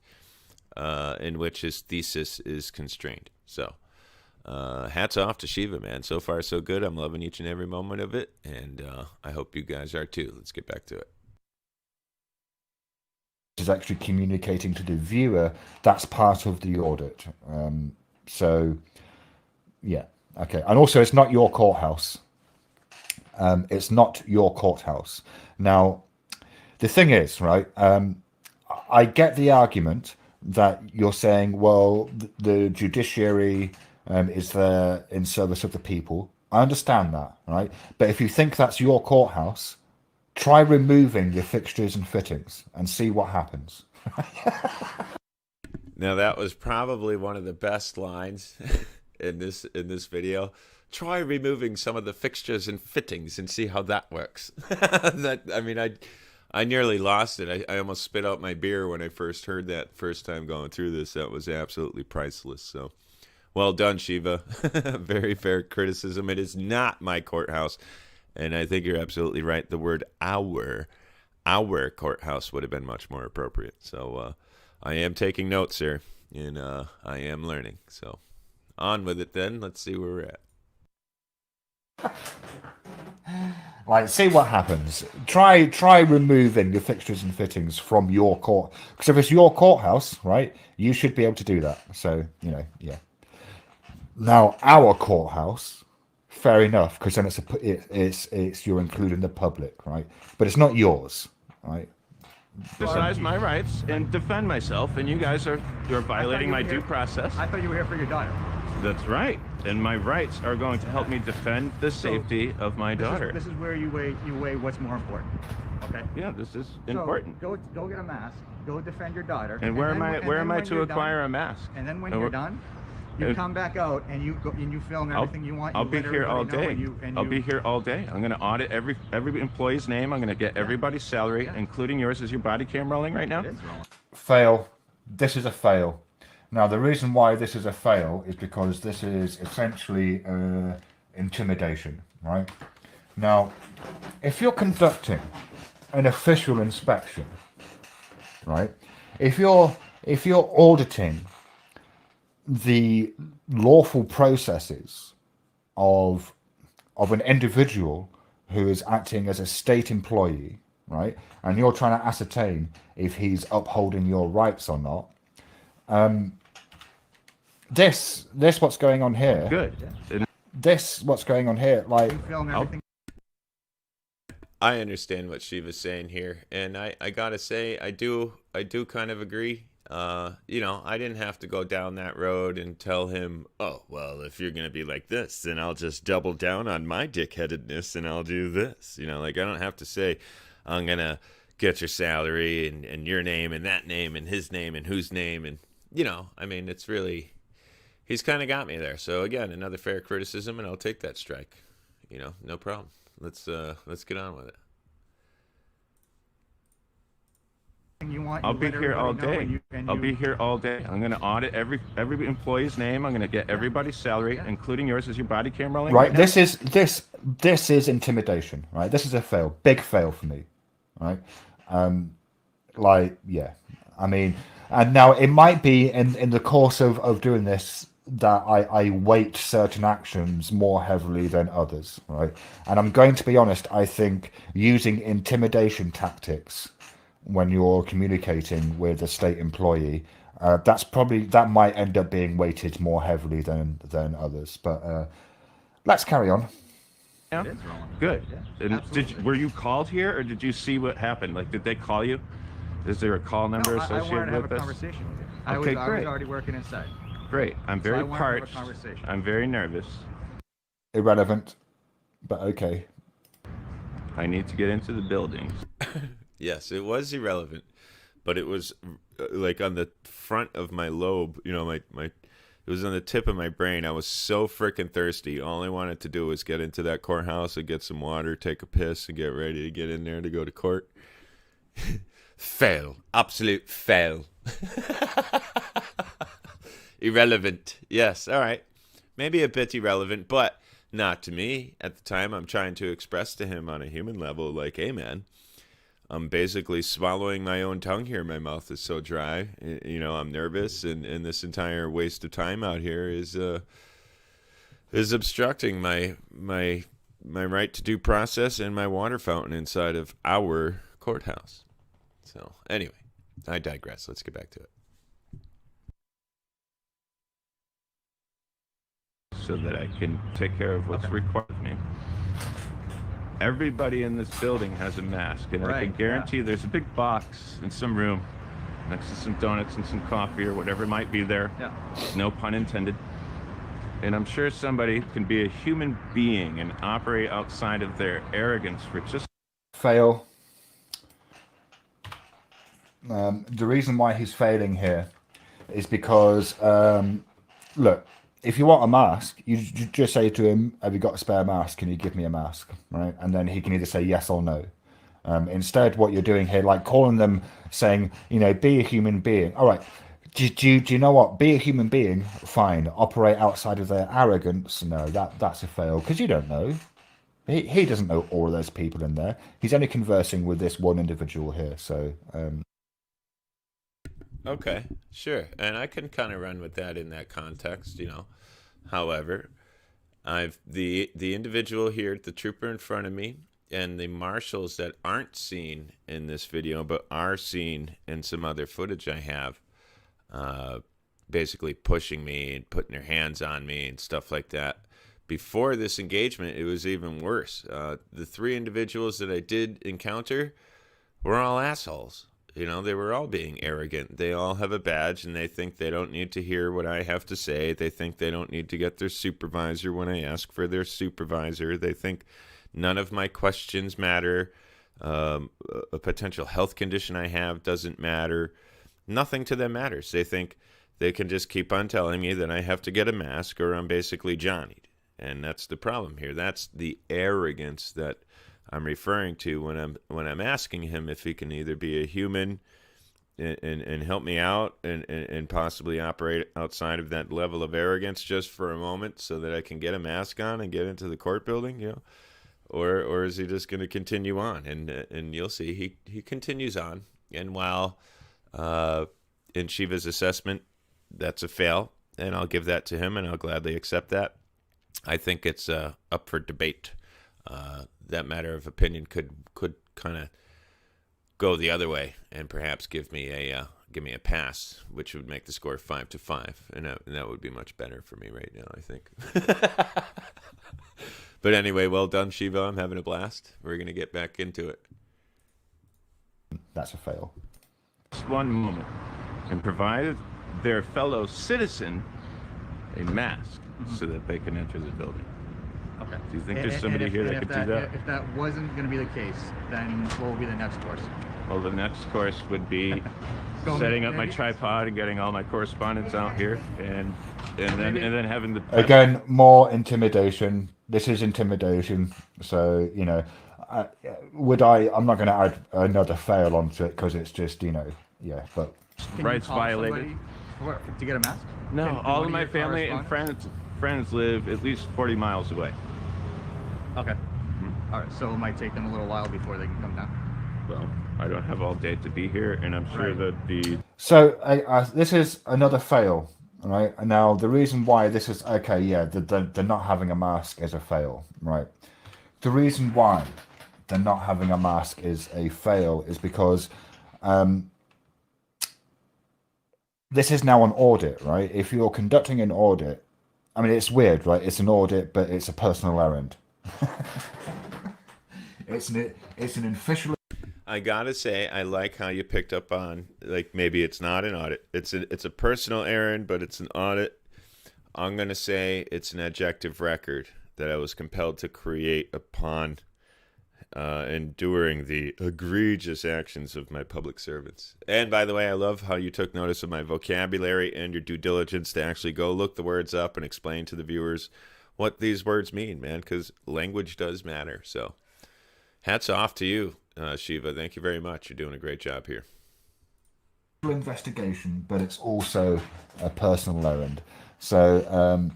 in which his thesis is constrained. So, hats off to Shiva, man. So far, so good. I'm loving each and every moment of it, and I hope you guys are too. Let's get back to it. actually communicating to the viewer. That's part of the audit. So, yeah, okay. And also, it's not your courthouse. It's not your courthouse. Now, the thing is, right, I get the argument that you're saying, well, the judiciary is there in service of the people. I understand that, right? But if you think that's your courthouse, try removing your fixtures and fittings and see what happens. Now, that was probably one of the best lines in this video. Try removing some of the fixtures and fittings and see how that works. I nearly lost it. I almost spit out my beer when I first heard that first time going through this. That was absolutely priceless. So, well done, Shiva. Very fair criticism. It is not my courthouse. And I think you're absolutely right. The word our courthouse would have been much more appropriate. So I am taking notes here, and I am learning. So on with it then. Let's see where we're at. Like, see what happens. Try removing the fixtures and fittings from your court. Because if it's your courthouse, right, you should be able to do that. So, yeah. Now, our courthouse, fair enough, because then it's you're including the public, right? But it's not yours, right? Exercise my rights and defend myself, and you guys you're violating my due process. I thought you were here for your daughter. That's right. And my rights are going to help me defend the safety of my daughter. This is where you weigh what's more important. Okay. Yeah, this is important. So go get a mask. Go defend your daughter. And where am I to acquire a mask? And then when you're done, you come back out and you film everything you want. I'll be here all day. I'll be here all day. I'm going to audit every employee's name. I'm going to get everybody's salary, including yours. Is your body cam rolling right now? Fail. This is a fail. Now, the reason why this is a fail is because this is essentially intimidation, right? Now, if you're conducting an official inspection, right? If you're auditing the lawful processes of an individual who is acting as a state employee, right? And you're trying to ascertain if he's upholding your rights or not. This what's going on here. Good. This what's going on here. Like, film everything. I understand what Shiva's saying here, and I gotta say I do kind of agree. I didn't have to go down that road and tell him, oh, well, if you're gonna be like this, then I'll just double down on my dickheadedness and I'll do this. I don't have to say I'm gonna get your salary and your name and that name and his name and whose name, and it's really, he's kind of got me there. So again, another fair criticism, and I'll take that strike. No problem. Let's get on with it. I'll be here all day. I'll be here all day. I'm going to audit every employee's name. I'm going to get everybody's salary, including yours. Is your body cam rolling? Right. This is intimidation. Right. This is a fail. Big fail for me. Right. Yeah. And now it might be in the course of doing this that I weight certain actions more heavily than others, right? And I'm going to be honest, I think using intimidation tactics when you're communicating with a state employee, that might end up being weighted more heavily than others. But let's carry on. Yeah. Good. And were you called here, or did you see what happened? Like, did they call you? Is there a call number associated I wanted to have with a this? conversation with you. Okay, I great. was already working inside. Great. I'm very I wanted to have a parched. conversation. I'm very nervous. Irrelevant, but okay. I need to get into the building. Yes, it was irrelevant, but it was like on the front of my lobe. You know, my it was on the tip of my brain. I was so freaking thirsty. All I wanted to do was get into that courthouse and get some water, take a piss, and get ready to get in there to go to court. Fail. Absolute fail. Irrelevant. Yes, all right. Maybe a bit irrelevant, but not to me. At the time, I'm trying to express to him on a human level, like, hey, man, I'm basically swallowing my own tongue here. My mouth is so dry. You know, I'm nervous, and this entire waste of time out here is obstructing my right to due process and my water fountain inside of our courthouse. So, anyway, I digress. Let's get back to it. So that I can take care of what's required of me. Everybody in this building has a mask, and I can guarantee there's a big box in some room next to some donuts and some coffee or whatever might be there. Yeah. No pun intended. And I'm sure somebody can be a human being and operate outside of their arrogance for just... Fail. The reason why he's failing here is because, look, if you want a mask, you just say to him, have you got a spare mask? Can you give me a mask? Right? And then he can either say yes or no. Instead, what you're doing here, like calling them, saying, you know, be a human being. All right. Do you know what? Be a human being. Fine. Operate outside of their arrogance. No, that's a fail, because you don't know. He doesn't know all of those people in there. He's only conversing with this one individual here. So, Okay, sure. And I can kind of run with that in that context, you know. However, the individual here, the trooper in front of me, and the marshals that aren't seen in this video but are seen in some other footage I have, basically pushing me and putting their hands on me and stuff like that. Before this engagement, it was even worse. The three individuals that I did encounter were all assholes. You know, they were all being arrogant. They all have a badge, and they think they don't need to hear what I have to say. They think they don't need to get their supervisor when I ask for their supervisor. They think none of my questions matter. A potential health condition I have doesn't matter. Nothing to them matters. They think they can just keep on telling me that I have to get a mask or I'm basically Johnny'd. And that's the problem here. That's the arrogance that I'm referring to when I'm asking him if he can either be a human and help me out and possibly operate outside of that level of arrogance just for a moment so that I can get a mask on and get into the court building, you know, or is he just going to continue on? And you'll see he continues on. And while in Shiva's assessment that's a fail, and I'll give that to him and I'll gladly accept that, I think it's up for debate. That matter of opinion could kind of go the other way and perhaps give me a pass, which would make the score 5-5, and that would be much better for me right now, I think. But anyway, well done, Shiva. I'm having a blast. We're gonna get back into it. that's a fail. Just one moment, and provide their fellow citizen a mask so that they can enter the building. Okay. Do you think there's somebody here that could do that? If that wasn't going to be the case, then what will be the next course? Well, the next course would be setting up my tripod and getting all my correspondence out here, and then having the Again, more intimidation. This is intimidation. So, you know, I'm not going to add another fail onto it because it's just, you know, yeah, but. rights violated. To get a mask? No, all of my family and friends live at least 40 miles away. Okay. All right, so it might take them a little while before they can come down. Well, I don't have all day to be here, and I'm sure that the... So, this is another fail, right? And now, the reason why this is... Okay, yeah, the not having a mask is a fail, right? The reason why the not having a mask is a fail is because... this is now an audit, right? If you're conducting an audit, I mean, it's weird, right? It's an audit, but it's a personal errand. It's an official... I gotta say, I like how you picked up on, like, maybe it's not an audit. It's a personal errand, but it's an audit. I'm gonna say it's an adjective record that I was compelled to create upon enduring the egregious actions of my public servants. And by the way, I love how you took notice of my vocabulary and your due diligence to actually go look the words up and explain to the viewers what these words mean, man, because language does matter. So hats off to you, Shiva. Thank you very much. You're doing a great job here. Investigation, but it's also a personal errand. So,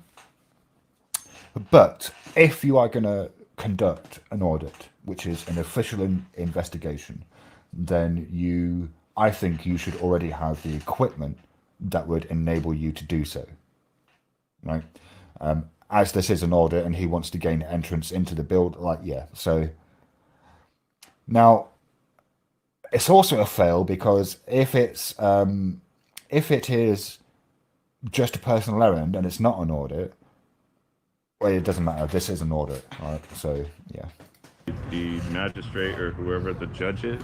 but if you are going to conduct an audit, which is an official investigation, then I think you should already have the equipment that would enable you to do so, right? As this is an audit and he wants to gain entrance into the build, so now it's also a fail because if it is just a personal errand and it's not an audit, well, it doesn't matter. This is an audit, right? So yeah. The magistrate or whoever the judge is,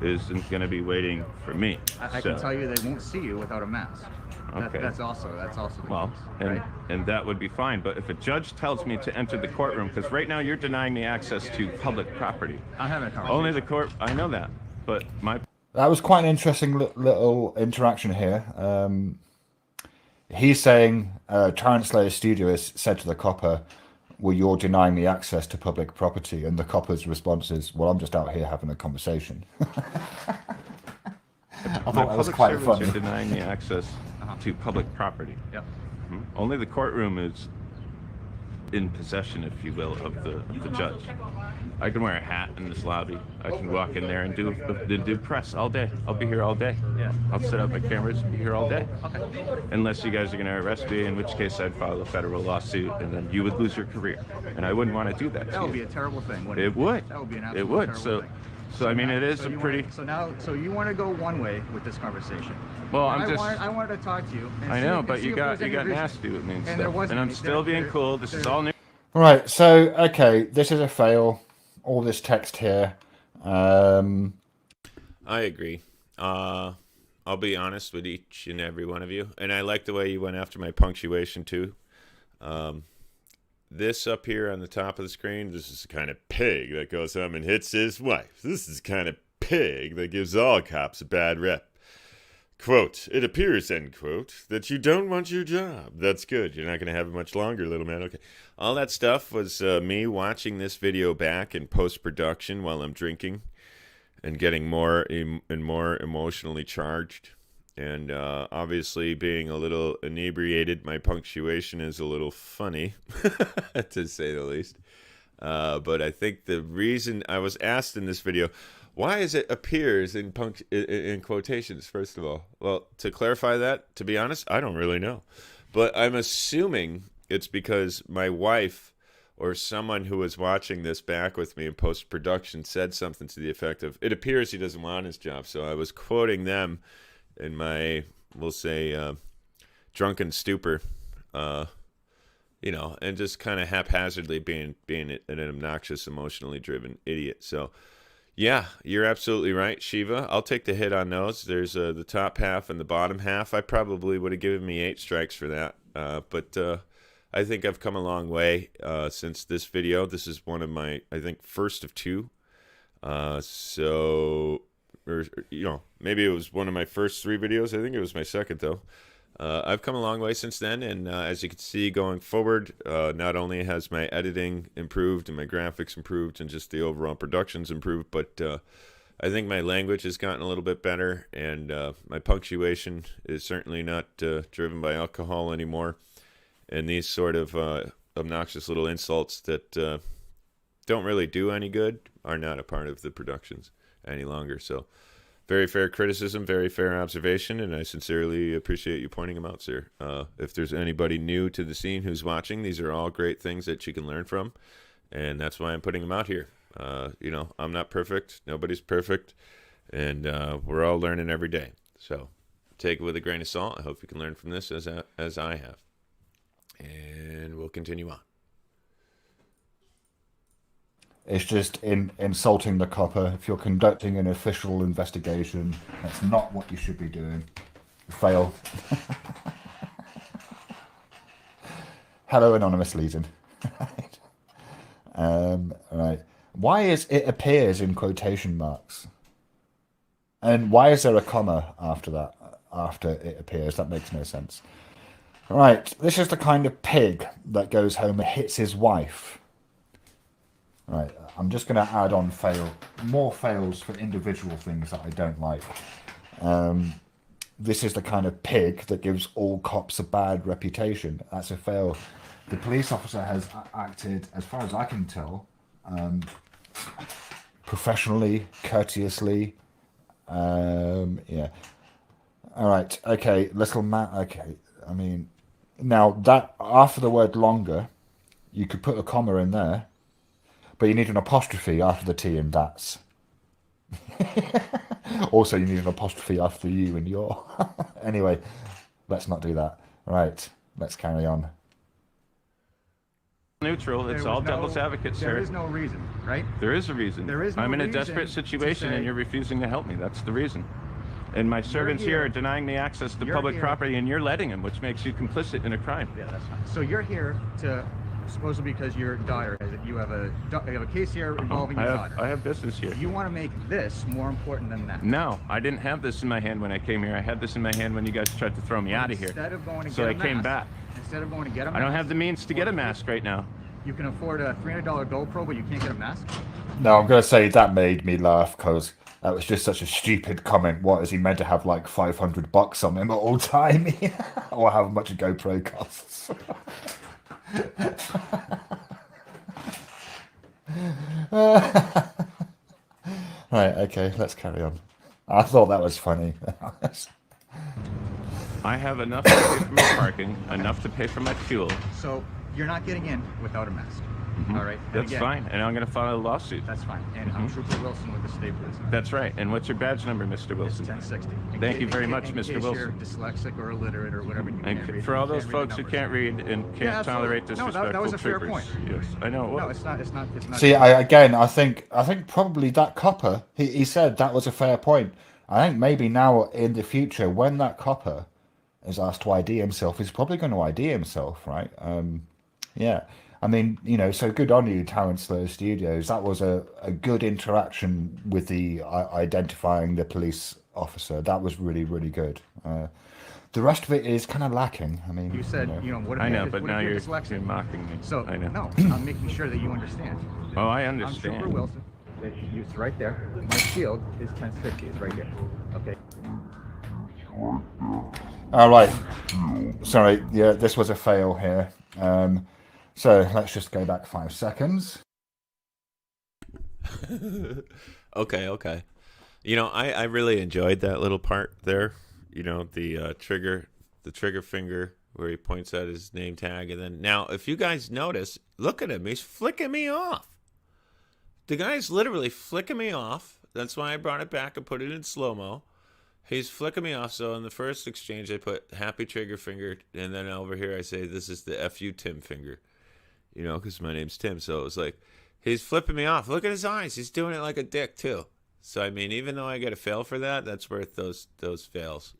isn't going to be waiting for me. I can tell you they won't see you without a mask. Okay. That's also the Well, case, right? and that would be fine. But if a judge tells me to enter the courtroom, because right now you're denying me access to public property. I'm having a conversation. Only the court. I know that, but That was quite an interesting little interaction here. He's saying Tyrant Slayer Studio has said to the copper, well, you're denying me access to public property. And the copper's response is, well, I'm just out here having a conversation. I thought that was quite funny. You're denying me access to public property. Yep. Only the courtroom is in possession, if you will, of the judge. I can wear a hat in this lobby. I can walk in there and do press all day. I'll be here all day. Yeah. I'll set up my cameras and be here all day. Okay. Unless you guys are going to arrest me, in which case I'd file a federal lawsuit, and then you would lose your career. And I wouldn't want to do that. That would be a terrible thing, wouldn't It would. That would be an It absolute would. terrible thing. So I mean, it is a you pretty. So you want to go one way with this conversation. Well, And I'm I wanted to talk to you. And I see- know, and but see you if got there's any vision. nasty with me and And there stuff. wasn't And I'm any. still being cool. This is all new. Right, so, okay, this is a fail. All this text here. I agree. I'll be honest with each and every one of you. And I like the way you went after my punctuation, too. This up here on the top of the screen, this is the kind of pig that goes home and hits his wife. This is the kind of pig that gives all cops a bad rep. Quote, it appears, end quote, that you don't want your job. That's good. You're not going to have it much longer, little man. Okay. All that stuff was me watching this video back in post-production while I'm drinking and getting more and more emotionally charged. And obviously being a little inebriated, my punctuation is a little funny, to say the least. But I think the reason I was asked in this video, why is it appears in quotations, first of all? Well, to clarify that, to be honest, I don't really know. But I'm assuming it's because my wife or someone who was watching this back with me in post-production said something to the effect of, it appears he doesn't want his job. So I was quoting them in my, we'll say, drunken stupor, and just kind of haphazardly being an obnoxious, emotionally driven idiot. So, yeah, you're absolutely right, Shiva. I'll take the hit on those. There's the top half and the bottom half. I probably would have given me 8 strikes for that. But I think I've come a long way since this video. This is one of my, I think, first of 2. Maybe it was one of my first 3 videos. I think it was my second, though. I've come a long way since then, and as you can see going forward, not only has my editing improved and my graphics improved and just the overall production's improved, but I think my language has gotten a little bit better, and my punctuation is certainly not driven by alcohol anymore, and these sort of obnoxious little insults that don't really do any good are not a part of the productions any longer. So very fair criticism, very fair observation, and I sincerely appreciate you pointing them out, sir. If there's anybody new to the scene who's watching, these are all great things that you can learn from, and that's why I'm putting them out here. I'm not perfect. Nobody's perfect, and we're all learning every day. So take it with a grain of salt. I hope you can learn from this as I have. And we'll continue on. It's just insulting the copper. If you're conducting an official investigation, that's not what you should be doing. Fail. Hello, Anonymous Legion. Right. Why is it appears in quotation marks? And why is there a comma after that? After it appears? That makes no sense. Right, this is the kind of pig that goes home and hits his wife. Right, I'm just going to add on more fails for individual things that I don't like. This is the kind of pig that gives all cops a bad reputation. That's a fail. The police officer has acted, as far as I can tell, professionally, courteously. Yeah. All right. Okay. Little man. Okay. I mean, now that after the word longer, you could put a comma in there, but you need an apostrophe after the T and that's. Also, you need an apostrophe after you and your. Anyway, let's not do that. Right. Let's carry on. Neutral. It's all devil's advocate, sir. There is no reason, right? There is a reason. There is no I'm in a reason desperate to situation say- and you're refusing to help me. That's the reason. And my servants here here. are denying me access to You're public here. property and you're letting them, which makes you complicit in a crime. Yeah, that's fine. So you're here to, supposedly because your daughter, you have a case here involving your daughter. I have business here. You want to make this more important than that. No, I didn't have this in my hand when I came here. I had this in my hand when you guys tried to throw me out of here. Instead of going to So get I a came mask, back. Instead of going to get a mask. I don't have the means to get a mask right now. You can afford a $300 GoPro, but you can't get a mask? No, I'm going to say that made me laugh because that was just such a stupid comment. What is he meant to have like $500 on him at all time? Or how much a GoPro costs? Right, okay, let's carry on. I thought that was funny. I have enough to pay for my parking, enough to pay for my fuel. So you're not getting in without a mask. All right? And That's again, fine, and I'm going to file a lawsuit. That's fine. And I'm Trooper Wilson with the State Police. That's right. And what's your badge number, Mr. It's Wilson? 1060. Thank you very much, in Mr. case Wilson. You're dyslexic or illiterate or whatever. You can't And read, for all you those can't read folks the who numbers. can't read and can't Yeah, absolutely. tolerate No, disrespectful that was a fair troopers. point. Yes, I know it was. No, it's not. It's not. See, I think probably that copper, he said that was a fair point. I think maybe now in the future, when that copper is asked to ID himself, he's probably going to ID himself, right? Yeah. I mean, so good on you, Talent Slayer Studios. That was a good interaction with the identifying the police officer. That was really, really good. The rest of it is kind of lacking. I mean, You said, what if I know, you're, but what now if you're dyslexic? mocking me. So, I know. no, I'm making sure that you understand. Oh, I I'm Trooper understand. Wilson. It's right there. My shield is 1060. It's right here. Okay. all right. Sorry, yeah, this was a fail here. So let's just go back 5 seconds. Okay. I really enjoyed that little part there. The trigger finger where he points at his name tag, and then now if you guys notice, look at him. He's flicking me off. The guy's literally flicking me off. That's why I brought it back and put it in slow-mo. He's flicking me off. So in the first exchange, I put happy trigger finger, and then over here I say this is the F you Tim finger. Because my name's Tim. So it was like he's flipping me off. Look at his eyes. He's doing it like a dick too. So I mean, even though I get a fail for that, that's worth those fails.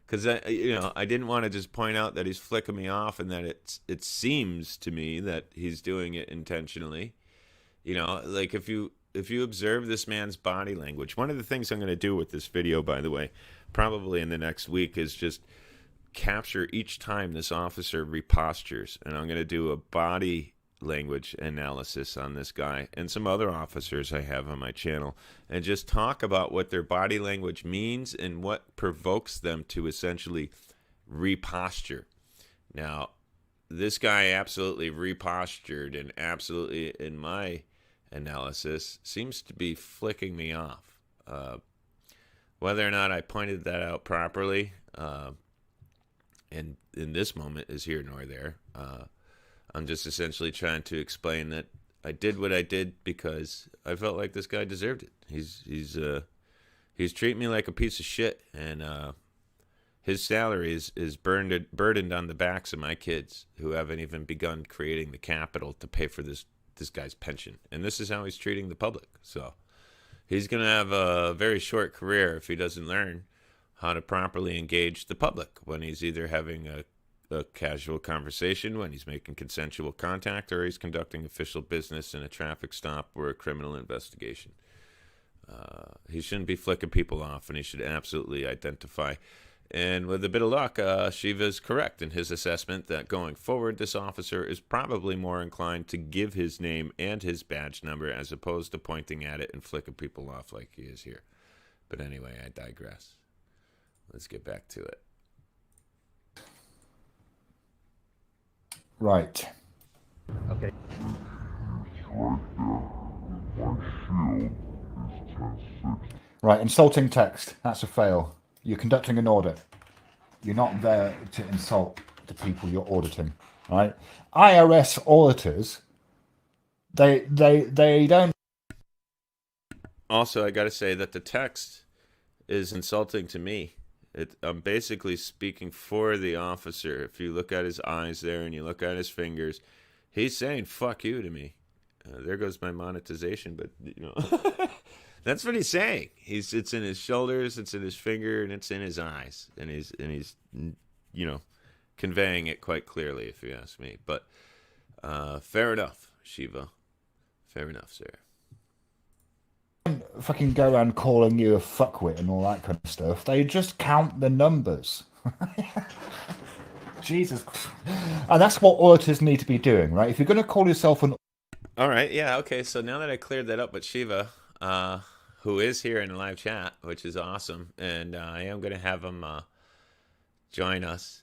Because I didn't want to just point out that he's flicking me off and that it seems to me that he's doing it intentionally. Like if you observe this man's body language, one of the things I'm going to do with this video, by the way, probably in the next week, is just capture each time this officer repostures, and I'm going to do a body language analysis on this guy and some other officers I have on my channel, and just talk about what their body language means and what provokes them to essentially reposture. Now, this guy absolutely repostured, and absolutely, in my analysis, seems to be flicking me off. Whether or not I pointed that out properly, and in this moment is here nor there. I'm just essentially trying to explain that I did what I did because I felt like this guy deserved it. He's treating me like a piece of shit, and his salary is burdened on the backs of my kids who haven't even begun creating the capital to pay for this guy's pension. And this is how he's treating the public. So he's going to have a very short career if he doesn't learn how to properly engage the public when he's either having a casual conversation when he's making consensual contact or he's conducting official business in a traffic stop or a criminal investigation. He shouldn't be flicking people off, and he should absolutely identify. And with a bit of luck, Shiva is correct in his assessment that going forward, this officer is probably more inclined to give his name and his badge number as opposed to pointing at it and flicking people off like he is here. But anyway, I digress. Let's get back to it. Right. Okay. Right, insulting text. That's a fail. You're conducting an audit. You're not there to insult the people you're auditing, right? IRS auditors, they don't. Also, I got to say that the text is insulting to me. I'm basically speaking for the officer. If you look at his eyes there and you look at his fingers, he's saying "fuck you" to me. There goes my monetization, but you know, that's what he's saying. It's in his shoulders, it's in his finger, and it's in his eyes, and he's you know, conveying it quite clearly, if you ask me. But fair enough, Shiva. Fair enough, sir. Fucking go around calling you a fuckwit and all that kind of stuff. They just count the numbers. Jesus Christ. And that's what auditors need to be doing, right? If you're going to call yourself an... All right, yeah, okay. So now that I cleared that up with Shiva, who is here in the live chat, which is awesome, and I am going to have him join us.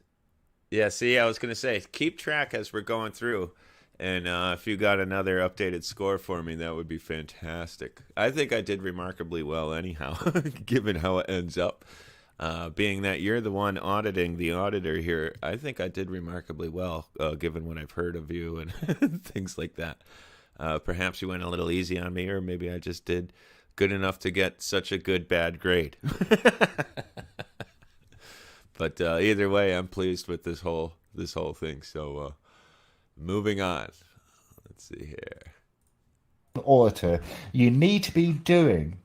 Yeah, see, I was going to say, keep track as we're going through. And if you got another updated score for me, that would be fantastic. I think I did remarkably well anyhow, given how it ends up. Being that you're the one auditing the auditor here, I think I did remarkably well, given what I've heard of you and things like that. Perhaps you went a little easy on me, or maybe I just did good enough to get such a good bad grade. But either way, I'm pleased with this whole thing. So moving on. Let's see here. Auditor, you need to be doing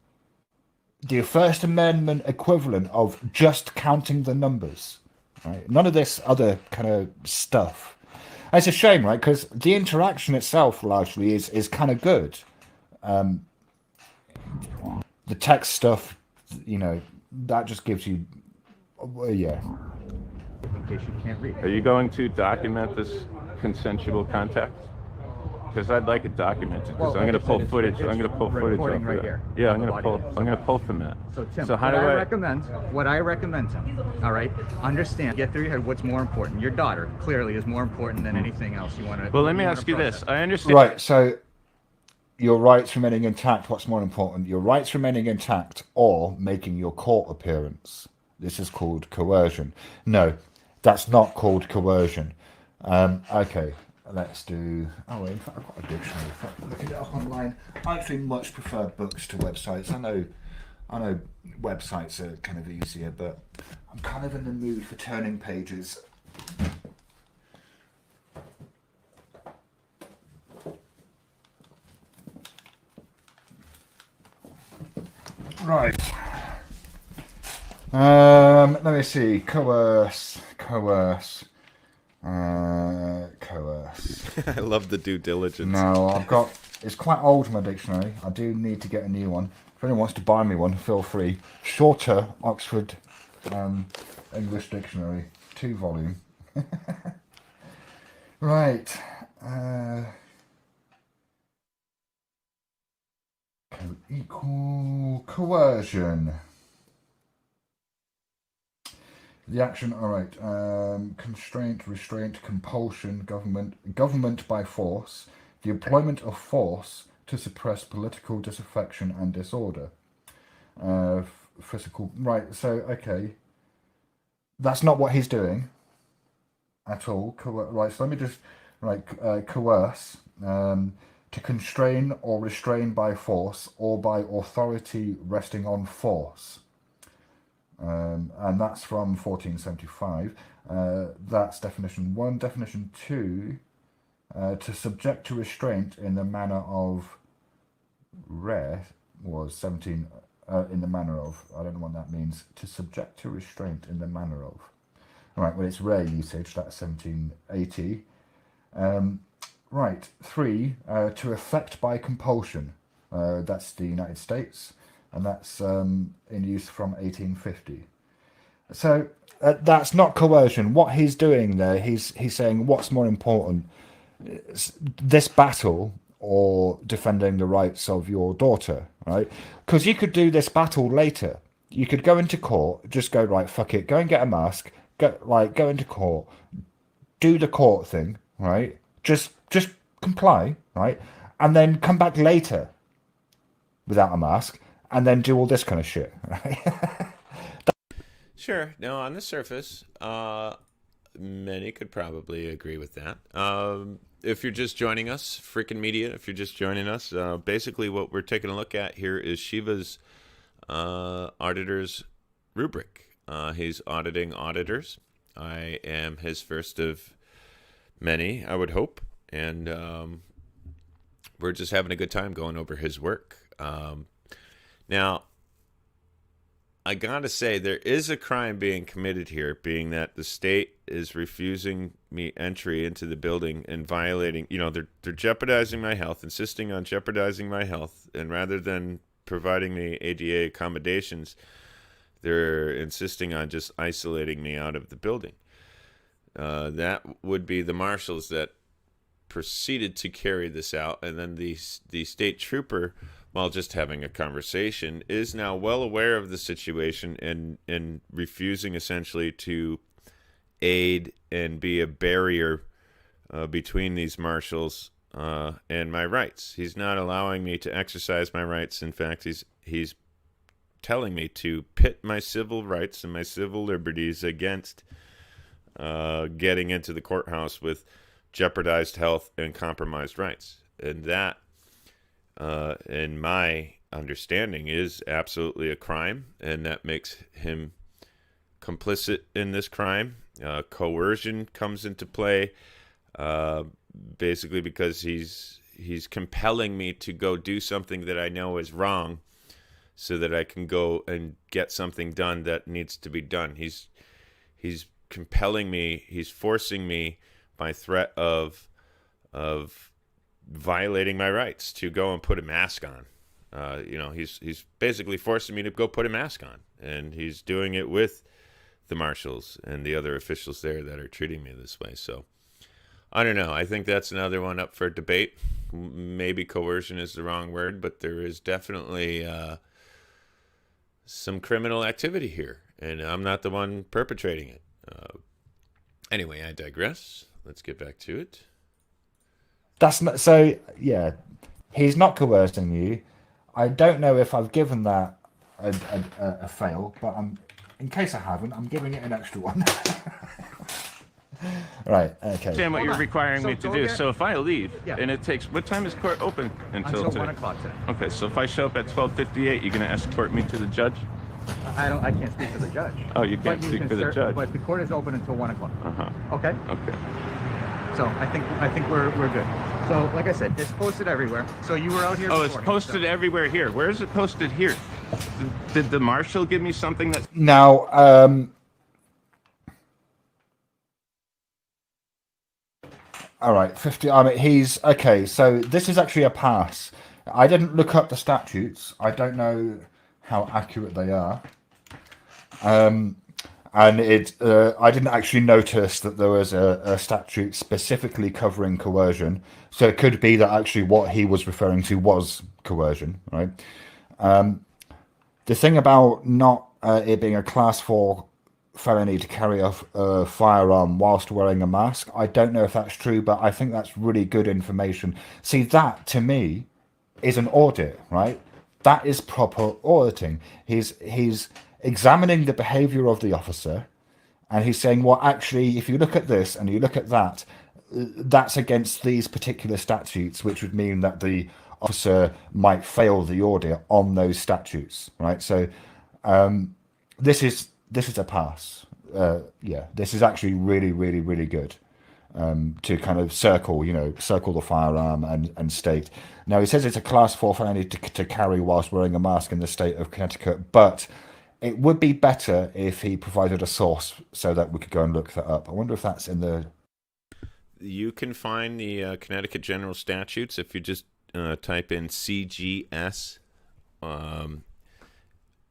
the First Amendment equivalent of just counting the numbers, right? None of this other kind of stuff. And it's a shame, right? Because the interaction itself largely is kind of good. The text stuff, you know, that just gives you, yeah. In case you can't read. Are you going to document this consensual contact? Because I'd like it documented. Because I'm going to pull footage. I'm going to pull footage recording off right of here. that. Yeah, I'm going to pull. I'm going to pull from that. So Tim, So how what do I recommend, Tim, all right, understand, get through your head what's more important. Your daughter clearly is more important than anything else you want to. Well, let me ask you this. I understand. Right, so your rights remaining intact, what's more important? Your rights remaining intact or making your court appearance. This is called coercion. No, that's not called coercion. Okay, let's do... Oh, in fact, I've got a dictionary. If I can look it up online. I actually much prefer books to websites. I know websites are kind of easier, but I'm kind of in the mood for turning pages. Right. Let me see. Coerce. I love the due diligence. No, I've got... It's quite old, my dictionary. I do need to get a new one. If anyone wants to buy me one, feel free. Shorter Oxford English Dictionary. 2 volume. Right. Equal coercion. The action, all right. Constraint, restraint, compulsion, government by force. The employment of force to suppress political disaffection and disorder. Physical, right? So, okay, that's not what he's doing at all. Right. So let me just coerce. To constrain or restrain by force or by authority resting on force. And that's from 1475. That's definition 1. Definition 2, to subject to restraint in the manner of was 17, in the manner of, I don't know what that means. To subject to restraint in the manner of. Right, well, it's rare usage, that's 1780. Right, 3, to effect by compulsion. That's the United States, and that's in use from 1850. So that's not coercion. What he's doing there, he's saying what's more important, this battle or defending the rights of your daughter, right? Because you could do this battle later. You could go into court, just go, right, fuck it, go and get a mask, go into court, do the court thing, right? Just comply, right? And then come back later without a mask, and then do all this kind of shit, right? Sure. Now, on the surface, many could probably agree with that. If you're just joining us, freaking media, if you're just joining us, basically what we're taking a look at here is Shiva's Auditors rubric. He's auditing auditors. I am his first of many, I would hope. And we're just having a good time going over his work. Now, I gotta say, there is a crime being committed here, being that the state is refusing me entry into the building and violating, they're jeopardizing my health, insisting on jeopardizing my health, and rather than providing me ADA accommodations, they're insisting on just isolating me out of the building. That would be the marshals that proceeded to carry this out, and then the state trooper, while just having a conversation, is now well aware of the situation and refusing essentially to aid and be a barrier between these marshals and my rights. He's not allowing me to exercise my rights. In fact, he's telling me to pit my civil rights and my civil liberties against getting into the courthouse with jeopardized health and compromised rights. And that, in my understanding, is absolutely a crime, and that makes him complicit in this crime. Coercion comes into play, basically because he's compelling me to go do something that I know is wrong, so that I can go and get something done that needs to be done. He's compelling me. He's forcing me by threat of violating my rights to go and put a mask on. He's basically forcing me to go put a mask on, and he's doing it with the marshals and the other officials there that are treating me this way. So I don't know. I think that's another one up for debate. Maybe coercion is the wrong word, but there is definitely some criminal activity here, and I'm not the one perpetrating it. Anyway, I digress. Let's get back to it. That's not so. Yeah, he's not coercing you. I don't know if I've given that a fail, but in case I haven't, I'm giving it an extra one. Right. Okay. Understand what you're requiring me to do. So if I leave, Yeah. and it takes, what time is court open until Until today? 1 o'clock today. Okay, so if I show up at 12:58, you're going to escort me to the judge? I can't speak for the judge. Oh, you can't But speak for the judge. But the court is open until 1 o'clock. Okay. Okay. So I think we're good. So like I said, it's posted everywhere. So you were out here. Oh, it's before, posted so- everywhere here. Where is it posted here? Did the marshal give me something that... Now, all right, 50. I mean, he's okay. So this is actually a pass. I didn't look up the statutes. I don't know how accurate they are. And I didn't actually notice that there was a statute specifically covering coercion. So it could be that actually what he was referring to was coercion, right? The thing about not it being a class 4 felony to carry a firearm whilst wearing a mask, I don't know if that's true, but I think that's really good information. See, that to me is an audit, right? That is proper auditing. He's examining the behavior of the officer, and he's saying, well, actually, if you look at this and you look at that, that's against these particular statutes, which would mean that the officer might fail the audit on those statutes, right? So this is a pass. Yeah, this is actually really, really, really good to kind of circle the firearm and state. Now, he says it's a class 4 felony to carry whilst wearing a mask in the state of Connecticut, but it would be better if he provided a source so that we could go and look that up. I wonder if that's in the... You can find the Connecticut General Statutes if you just type in CGS, and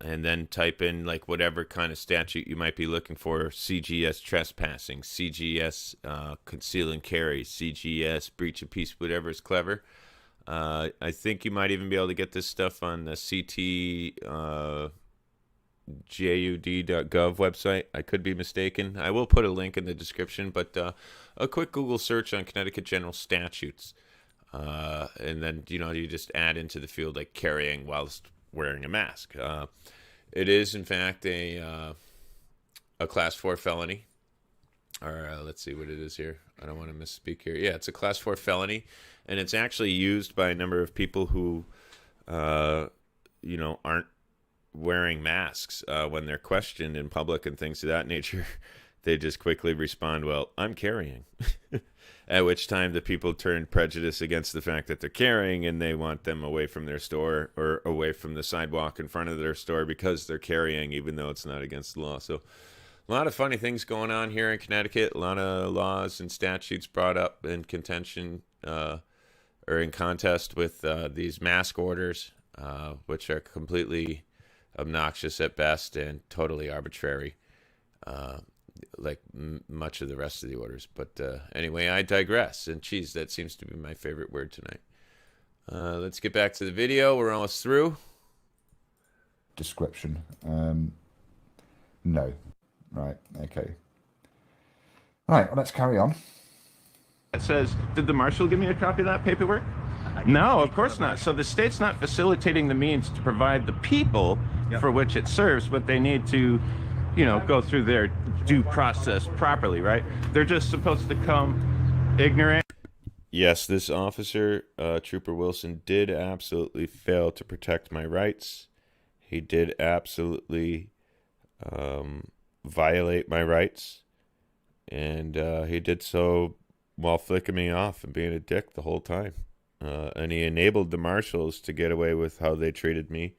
then type in like whatever kind of statute you might be looking for. CGS trespassing, CGS conceal and carry, CGS breach of peace, whatever is clever. I think you might even be able to get this stuff on the jud.gov website. I could be mistaken. I will put a link in the description, but a quick Google search on Connecticut General Statutes, and then you just add into the field like carrying whilst wearing a mask. It is in fact a class 4 felony, or let's see what it is here. I don't want to misspeak here. Yeah, it's a class 4 felony, and it's actually used by a number of people who aren't wearing masks when they're questioned in public and things of that nature. They just quickly respond, well, I'm carrying. At which time the people turn prejudice against the fact that they're carrying, and they want them away from their store or away from the sidewalk in front of their store because they're carrying, even though it's not against the law. So a lot of funny things going on here in Connecticut. A lot of laws and statutes brought up in contention or in contest with these mask orders, which are completely obnoxious at best and totally arbitrary, like much of the rest of the orders. But anyway, I digress. And geez, that seems to be my favorite word tonight. Let's get back to the video. We're almost through. Description. No. Right. Okay. Right. Well, let's carry on. It says, did the marshal give me a copy of that paperwork? No, of course not. So the state's not facilitating the means to provide the people for which it serves, but they need to, go through their due process properly, right? They're just supposed to come ignorant. Yes, this officer, Trooper Wilson, did absolutely fail to protect my rights. He did absolutely violate my rights, and he did so while flicking me off and being a dick the whole time. And he enabled the marshals to get away with how they treated me.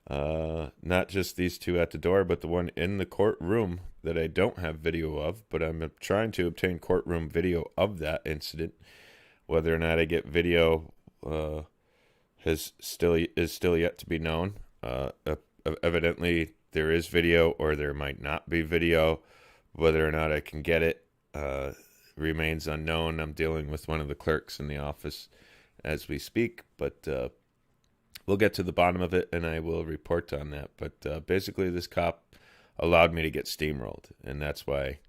Not just these two at the door, but the one in the courtroom that I don't have video of, but I'm trying to obtain courtroom video of that incident. Whether or not I get video is still yet to be known. Evidently, there is video, or there might not be video. Whether or not I can get it remains unknown. I'm dealing with one of the clerks in the office as we speak, but we'll get to the bottom of it, and I will report on that. But basically, this cop allowed me to get steamrolled, and that's why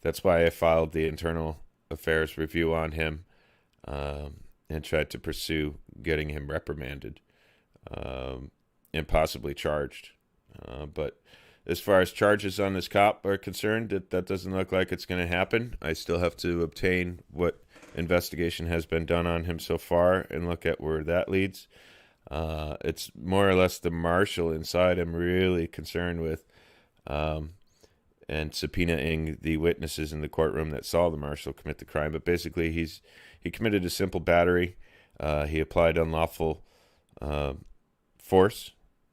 I filed the internal affairs review on him, and tried to pursue getting him reprimanded and possibly charged. But as far as charges on this cop are concerned, that doesn't look like it's going to happen. I still have to obtain what investigation has been done on him so far and look at where that leads. It's more or less the marshal inside I'm really concerned with, and subpoenaing the witnesses in the courtroom that saw the marshal commit the crime. But basically, he committed a simple battery. He applied unlawful force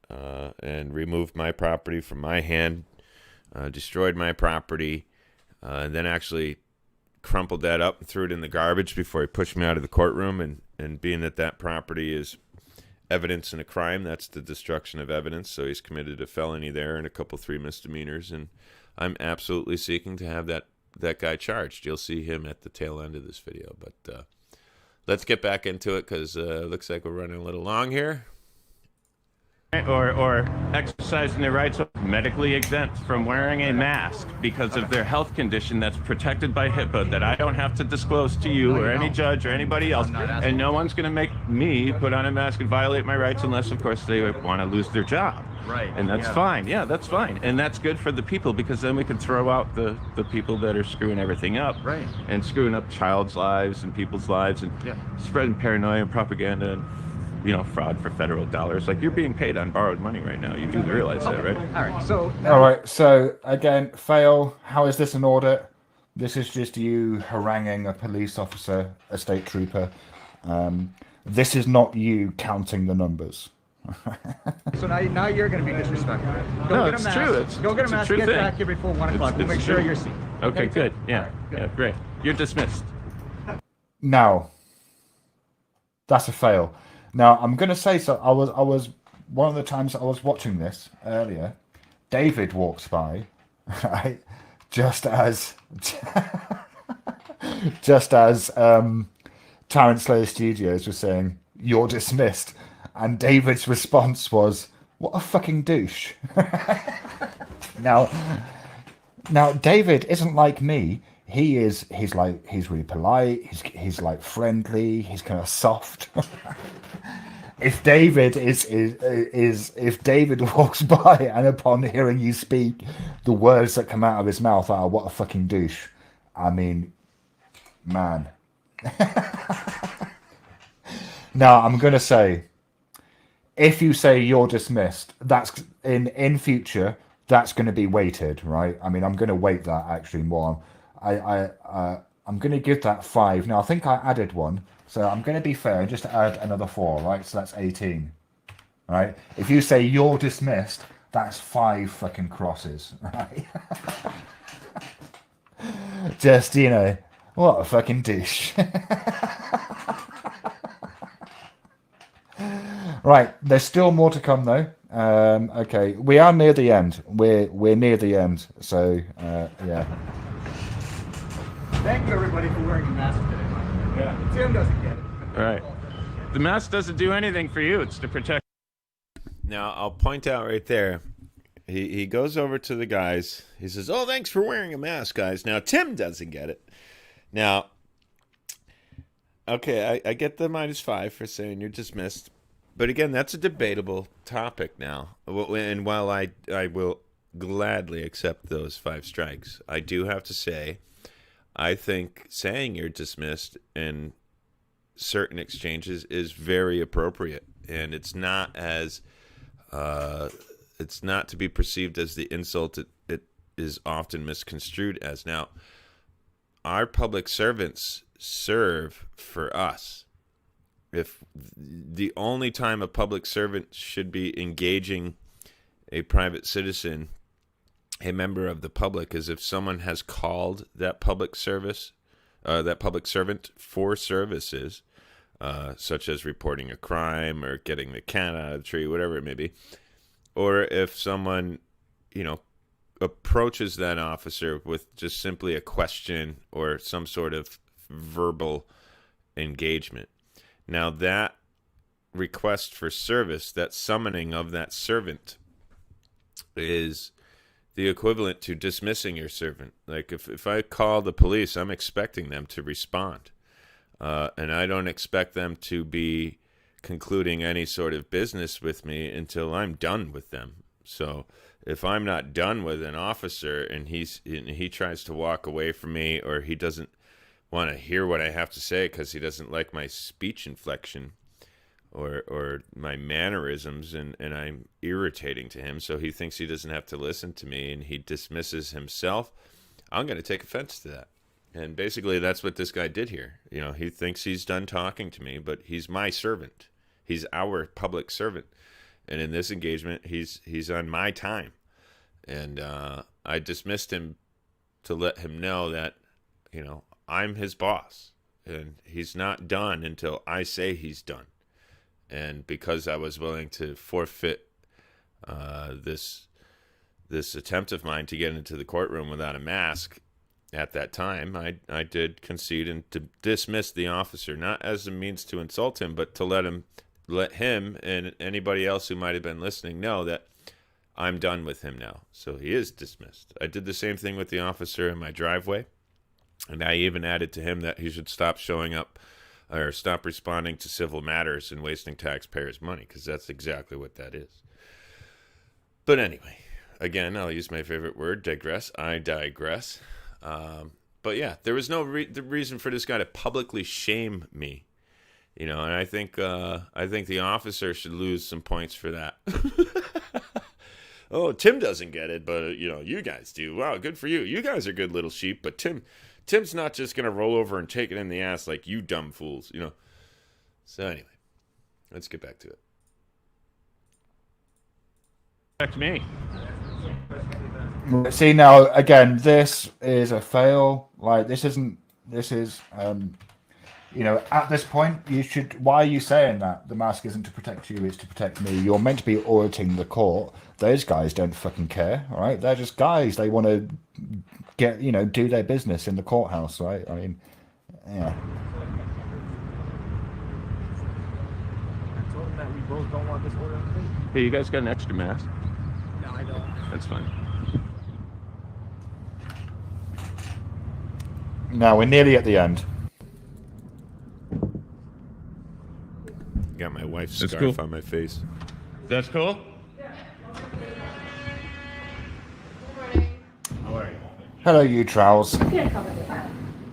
and removed my property from my hand, destroyed my property, and then actually crumpled that up and threw it in the garbage before he pushed me out of the courtroom. And being that property is evidence in a crime, that's the destruction of evidence. So he's committed a felony there and a couple 3 misdemeanors. And I'm absolutely seeking to have that guy charged. You'll see him at the tail end of this video. But let's get back into it, because it looks like we're running a little long here. Or exercising their rights, medically exempt from wearing a mask because of their health condition that's protected by HIPAA that I don't have to disclose to you or any judge or anybody else. And no one's going to make me put on a mask and violate my rights unless, of course, they want to lose their job. Right. And that's fine. Yeah, that's fine. And that's good for the people, because then we can throw out the people that are screwing everything up. Right. And screwing up child's lives and people's lives and spreading paranoia and propaganda and fraud for federal dollars. Like, you're being paid on borrowed money right now. You do realize that, right? All right. So again, fail. How is this an audit? This is just you haranguing a police officer, a state trooper. This is not you counting the numbers. So now you're going to be disrespectful. Go No, get a it's mask. true. It's Go get a it's a mask. true Get thing. back here before 1 o'clock. We'll It's make sure true. you're seen. Okay, good. Yeah, All right, good. yeah, great. You're dismissed. Now, that's a fail. Now, I'm going to say so. I was one of the times I was watching this earlier. David walks by, right? Just as Terrence Slayer Studios was saying, "You're dismissed," and David's response was, "What a fucking douche." Now, David isn't like me. He's really polite. He's like friendly. He's kind of soft. If David if David walks by and upon hearing you speak, the words that come out of his mouth are "what a fucking douche," I mean, man. Now I'm gonna say, if you say you're dismissed, that's in future. That's going to be weighted, right? I mean, I'm going to weight that actually more. I'm going to give that 5. Now, I think I added one, so I'm going to be fair and just add another 4, right? So that's 18, right? If you say you're dismissed, that's 5 fucking crosses, right? Just, what a fucking douche. Right, there's still more to come though. Okay, we are near the end. We're near the end. So yeah. Thank you, everybody, for wearing a mask today. Mike. Yeah. Tim doesn't get it. All right. The mask doesn't do anything for you. It's to protect. Now, I'll point out right there, he goes over to the guys. He says, "Oh, thanks for wearing a mask, guys." Now, Tim doesn't get it. Now, okay, I get the -5 for saying you're dismissed. But again, that's a debatable topic now. And while I will gladly accept those 5 strikes, I do have to say, I think saying you're dismissed in certain exchanges is very appropriate. And it's not to be perceived as the insult it is often misconstrued as. Now, our public servants serve for us. If the only time a public servant should be engaging a private citizen, a member of the public, is if someone has called that public servant for services, such as reporting a crime or getting the cat out of the tree, whatever it may be, or if someone, approaches that officer with just simply a question or some sort of verbal engagement. Now, that request for service, that summoning of that servant, is the equivalent to dismissing your servant. Like, if I call the police, I'm expecting them to respond. And I don't expect them to be concluding any sort of business with me until I'm done with them. So if I'm not done with an officer and he tries to walk away from me, or he doesn't want to hear what I have to say because he doesn't like my speech inflection or my mannerisms, and I'm irritating to him, so he thinks he doesn't have to listen to me and he dismisses himself, I'm going to take offense to that. And basically that's what this guy did here. He thinks he's done talking to me, but he's my servant. He's our public servant. And in this engagement, he's on my time. And I dismissed him to let him know that, I'm his boss, and he's not done until I say he's done. And because I was willing to forfeit this attempt of mine to get into the courtroom without a mask at that time, I did concede and to dismiss the officer, not as a means to insult him, but to let him and anybody else who might have been listening know that I'm done with him now. So he is dismissed. I did the same thing with the officer in my driveway. And I even added to him that he should stop showing up or stop responding to civil matters and wasting taxpayers' money, because that's exactly what that is. But anyway, again, I'll use my favorite word, digress. I digress. But yeah, there was no reason for this guy to publicly shame me, and I think the officer should lose some points for that. Oh, Tim doesn't get it, but you guys do. Wow, good for you. You guys are good little sheep, but Tim's not just going to roll over and take it in the ass like you dumb fools, So anyway, let's get back to it. Protect me. See, now again, this is a fail. Like, this is at this point, you should. Why are you saying that the mask isn't to protect you, it's to protect me? You're meant to be auditing the court. Those guys don't fucking care, all right? They're just guys. They want to do their business in the courthouse, right? I mean, yeah. I told him that we both don't want this order on the plate. Hey, you guys got an extra mask? No, I don't. That's fine. Now we're nearly at the end. Got my wife's That's scarf cool. on my face. That's cool? How are you? Hello, you trowels.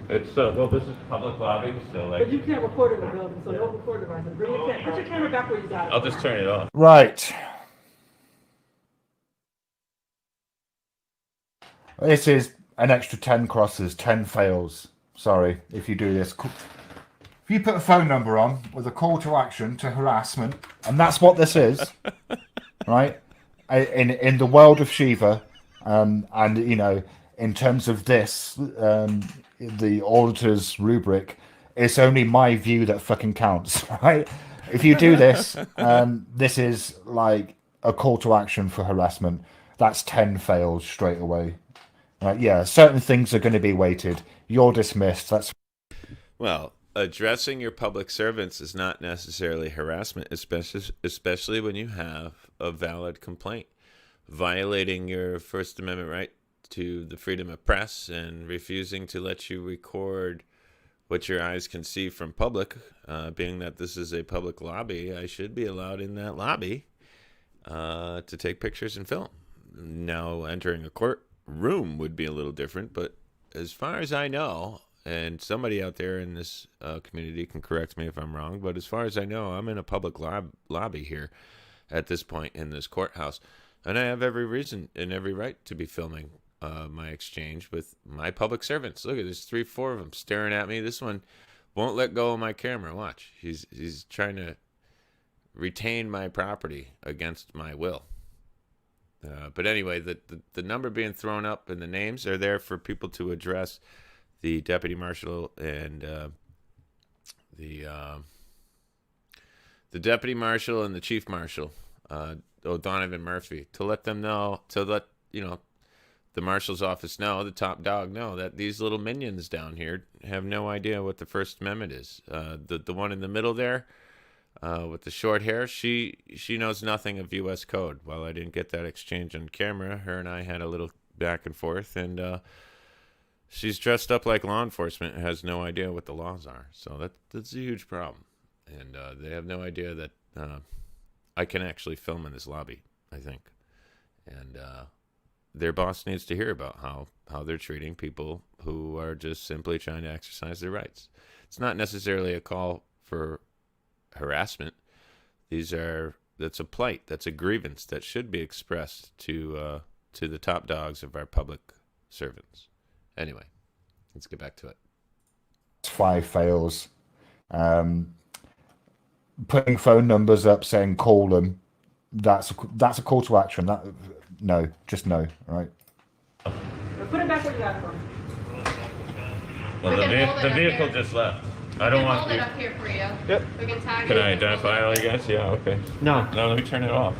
It's well, this is public lobby, so like. But you can't record in the building, so don't record device. Bring your camera. Put your camera back where you got it. I'll just turn it off. Right. This is an extra 10 crosses, 10 fails. Sorry if you do this. If you put a phone number on with a call to action to harassment, and that's what this is, right? In the world of Shiva, and in terms of this, the Auditors rubric, it's only my view that fucking counts, right? If you do this, this is like a call to action for harassment. That's 10 fails straight away. Right? Yeah, certain things are going to be weighted. You're dismissed. That's Well, addressing your public servants is not necessarily harassment, especially when you have a valid complaint. Violating your First Amendment right to the freedom of press and refusing to let you record what your eyes can see from public, being that this is a public lobby, I should be allowed in that lobby to take pictures and film. Now, entering a courtroom would be a little different, but as far as I know, and somebody out there in this community can correct me if I'm wrong, but as far as I know, I'm in a public lobby here at this point in this courthouse, and I have every reason and every right to be filming my exchange with my public servants. Look at there's 3-4 of them staring at me. This one won't let go of my camera. Watch, he's trying to retain my property against my will. But anyway, the number being thrown up and the names are there for people to address the deputy marshal and the deputy marshal and the chief marshal, O'Donovan Murphy, to let them know, to let the marshal's office know, the top dog know, that these little minions down here have no idea what the First Amendment is. The one in the middle there, with the short hair, she knows nothing of U.S. code. While I didn't get that exchange on camera, her and I had a little back and forth, and she's dressed up like law enforcement and has no idea what the laws are. So that's a huge problem. And they have no idea that I can actually film in this lobby, I think. And their boss needs to hear about how they're treating people who are just simply trying to exercise their rights. It's not necessarily a call for harassment. That's a plight, that's a grievance that should be expressed to the top dogs of our public servants. Anyway, let's get back to it. 5 fails. Putting phone numbers up saying call them, that's a call to action. No, just no, right? Put it back where you got it from. Well, the vehicle just left. I don't want hold to. it up here for you. Yep. We can tag Can it. I identify all you guys? Yeah, okay. No, let me turn it off.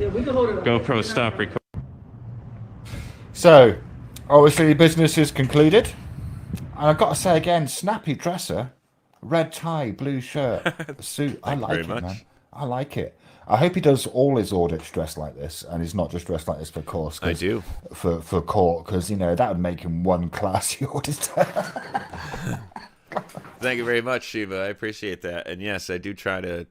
Yeah, we can hold it up. GoPro, stop recording. So, obviously, business is concluded. And I've got to say again, snappy dresser, red tie, blue shirt, suit. I like it, man. I like it. I hope he does all his audits dressed like this, and he's not just dressed like this for course. I do. For court, because, that would make him one classy auditor. Thank you very much, Shiva. I appreciate that. And yes, I do try to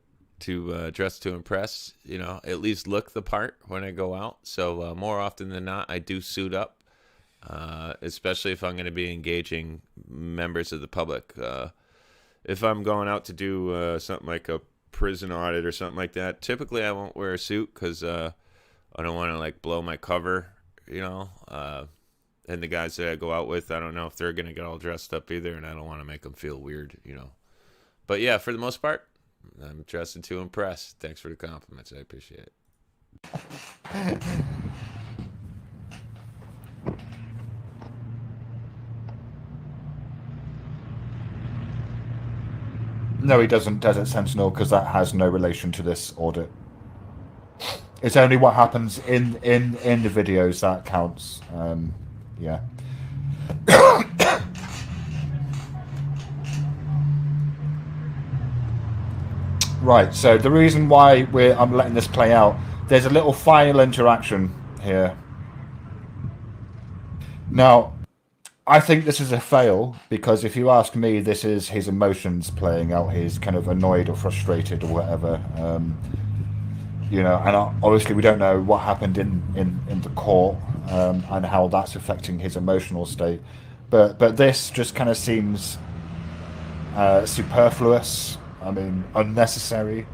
dress to impress, at least look the part when I go out. So more often than not, I do suit up, especially if I'm going to be engaging members of the public. If I'm going out to do something like a prison audit or something like that, typically I won't wear a suit because I don't want to blow my cover, and the guys that I go out with, I don't know if they're going to get all dressed up either, and I don't want to make them feel weird, But yeah, for the most part, I'm dressing to impress. Thanks for the compliments. I appreciate it. No, he doesn't, Desert Sentinel, because that has no relation to this audit. It's only what happens in the videos that counts. Yeah. Right. So the reason why I'm letting this play out, there's a little final interaction here. Now, I think this is a fail because if you ask me, this is his emotions playing out. He's kind of annoyed or frustrated or whatever. You know, and obviously we don't know what happened in the court and how that's affecting his emotional state. But this just kind of seems superfluous. I mean, unnecessary.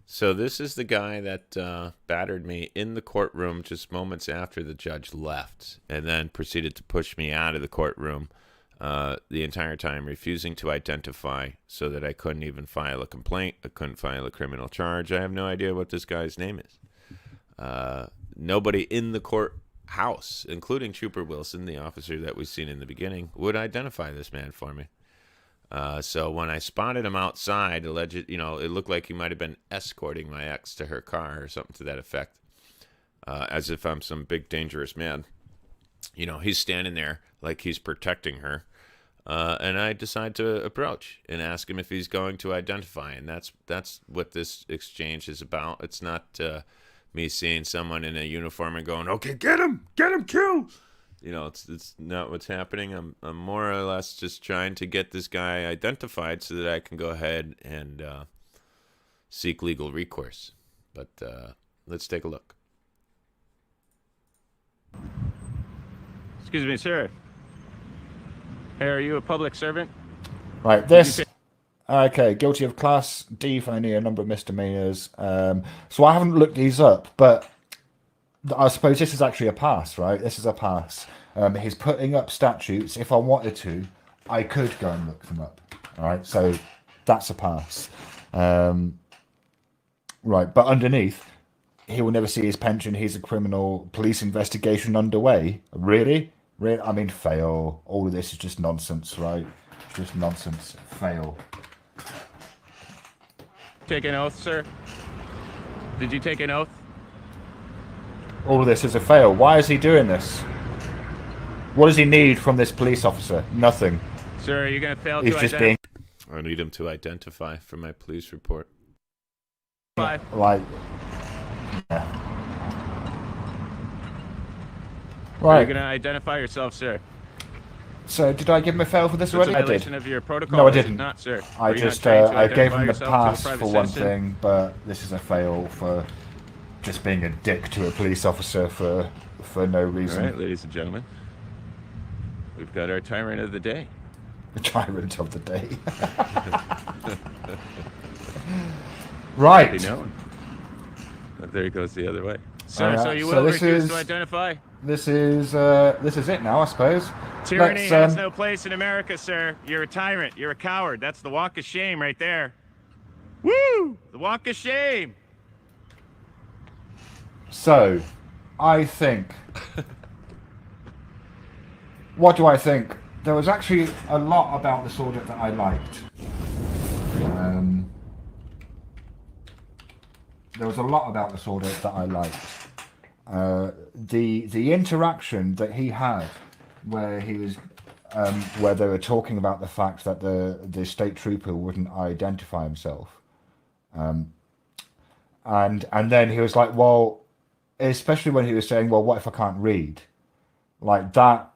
So this is the guy that battered me in the courtroom just moments after the judge left, and then proceeded to push me out of the courtroom the entire time, refusing to identify, so that I couldn't even file a complaint. I couldn't file a criminal charge. I have no idea what this guy's name is. Nobody in the courthouse, including Trooper Wilson, the officer that we've seen in the beginning, would identify this man for me. So when I spotted him outside, it looked like he might have been escorting my ex to her car or something to that effect, as if I'm some big dangerous man. You know, he's standing there like he's protecting her, and I decide to approach and ask him if he's going to identify, and that's what this exchange is about. It's not me seeing someone in a uniform and going, "Okay, get him, kill." You know, it's not what's happening. I'm more or less just trying to get this guy identified so that I can go ahead and seek legal recourse. But let's take a look. Excuse me, sir. Hey, are you a public servant? Right, this... Okay, guilty of Class D felony, a number of misdemeanors. So I haven't looked these up, but I suppose this is actually a pass, right? This is a pass. He's putting up statutes. If I wanted to, I could go and look them up. All right, so that's a pass. Right, but underneath, he will never see his pension. He's a criminal police investigation underway. Really? Really? I mean, fail. All of this is just nonsense, right? It's just nonsense. Fail. Take an oath, sir? Did you take an oath? All of this is a fail. Why is he doing this? What does he need from this police officer? Nothing. Sir, are you going to fail He's to just identify? being... I need him to identify for my police report. Like... Yeah. Are you Right. going to identify yourself, sir? So, did I give him a fail for this That's already? a I did. violation of your protocol. No, I is it didn't. Not, sir. I Are you not just, trained to I gave identify him a yourself to pass private for one citizen? thing, but this is a fail for just being a dick to a police officer for no reason. All right, ladies and gentlemen. We've got our tyrant of the day. The tyrant of the day. Right. Be known. But there he goes the other way. Sir, so you so will this refuse is- to identify? This is it now, I suppose. Tyranny Let's, has no place in America, sir. You're a tyrant. You're a coward. That's the walk of shame right there. Woo! The walk of shame. So, I think... What do I think? There was actually a lot about this audit that I liked. There was a lot about this audit that I liked. The interaction that he had, where he was, where they were talking about the fact that the state trooper wouldn't identify himself, and then he was like, well, especially when he was saying, well, what if I can't read? Like that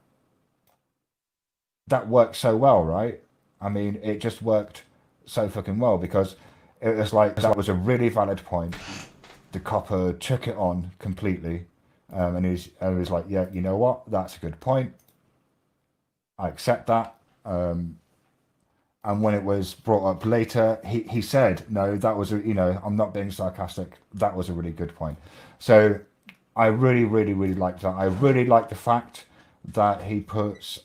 worked so well, right? I mean, it just worked so fucking well because it was like, that was a really valid point. The copper took it on completely. And he was like, yeah, you know what? That's a good point. I accept that. And when it was brought up later, he said, no, that was, I'm not being sarcastic. That was a really good point. So I really, really, really liked that. I really like the fact that he puts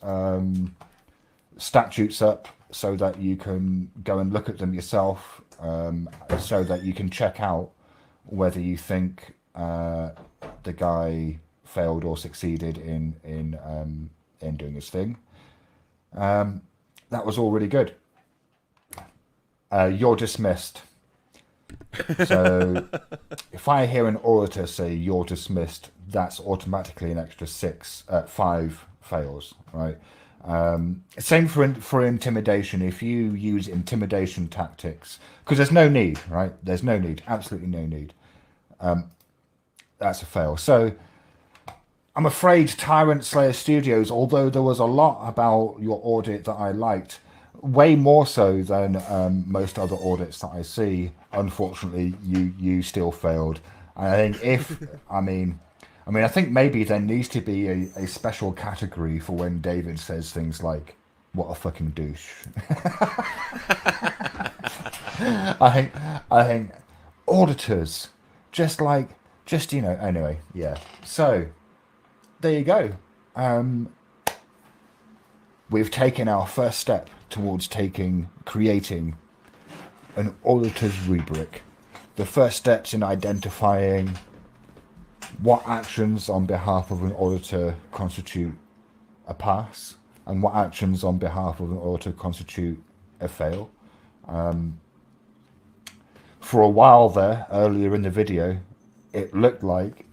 statutes up so that you can go and look at them yourself, so that you can check out whether you think the guy failed or succeeded in doing his thing. That was all really good. You're dismissed. So if I hear an auditor say you're dismissed, that's automatically an extra 5 fails, right? Same for intimidation. If you use intimidation tactics, because there's no need, right? There's no need, absolutely no need. That's a fail. So I'm afraid Tyrant Slayer Studios, although there was a lot about your audit that I liked, way more so than most other audits that I see, unfortunately, you still failed. And I think I think maybe there needs to be a special category for when David says things like, "What a fucking douche." I think auditors, anyway, yeah. So there you go. We've taken our first step towards creating an auditor's rubric. The first steps in identifying what actions on behalf of an auditor constitute a pass and what actions on behalf of an auditor constitute a fail. For a while there, earlier in the video, it looked like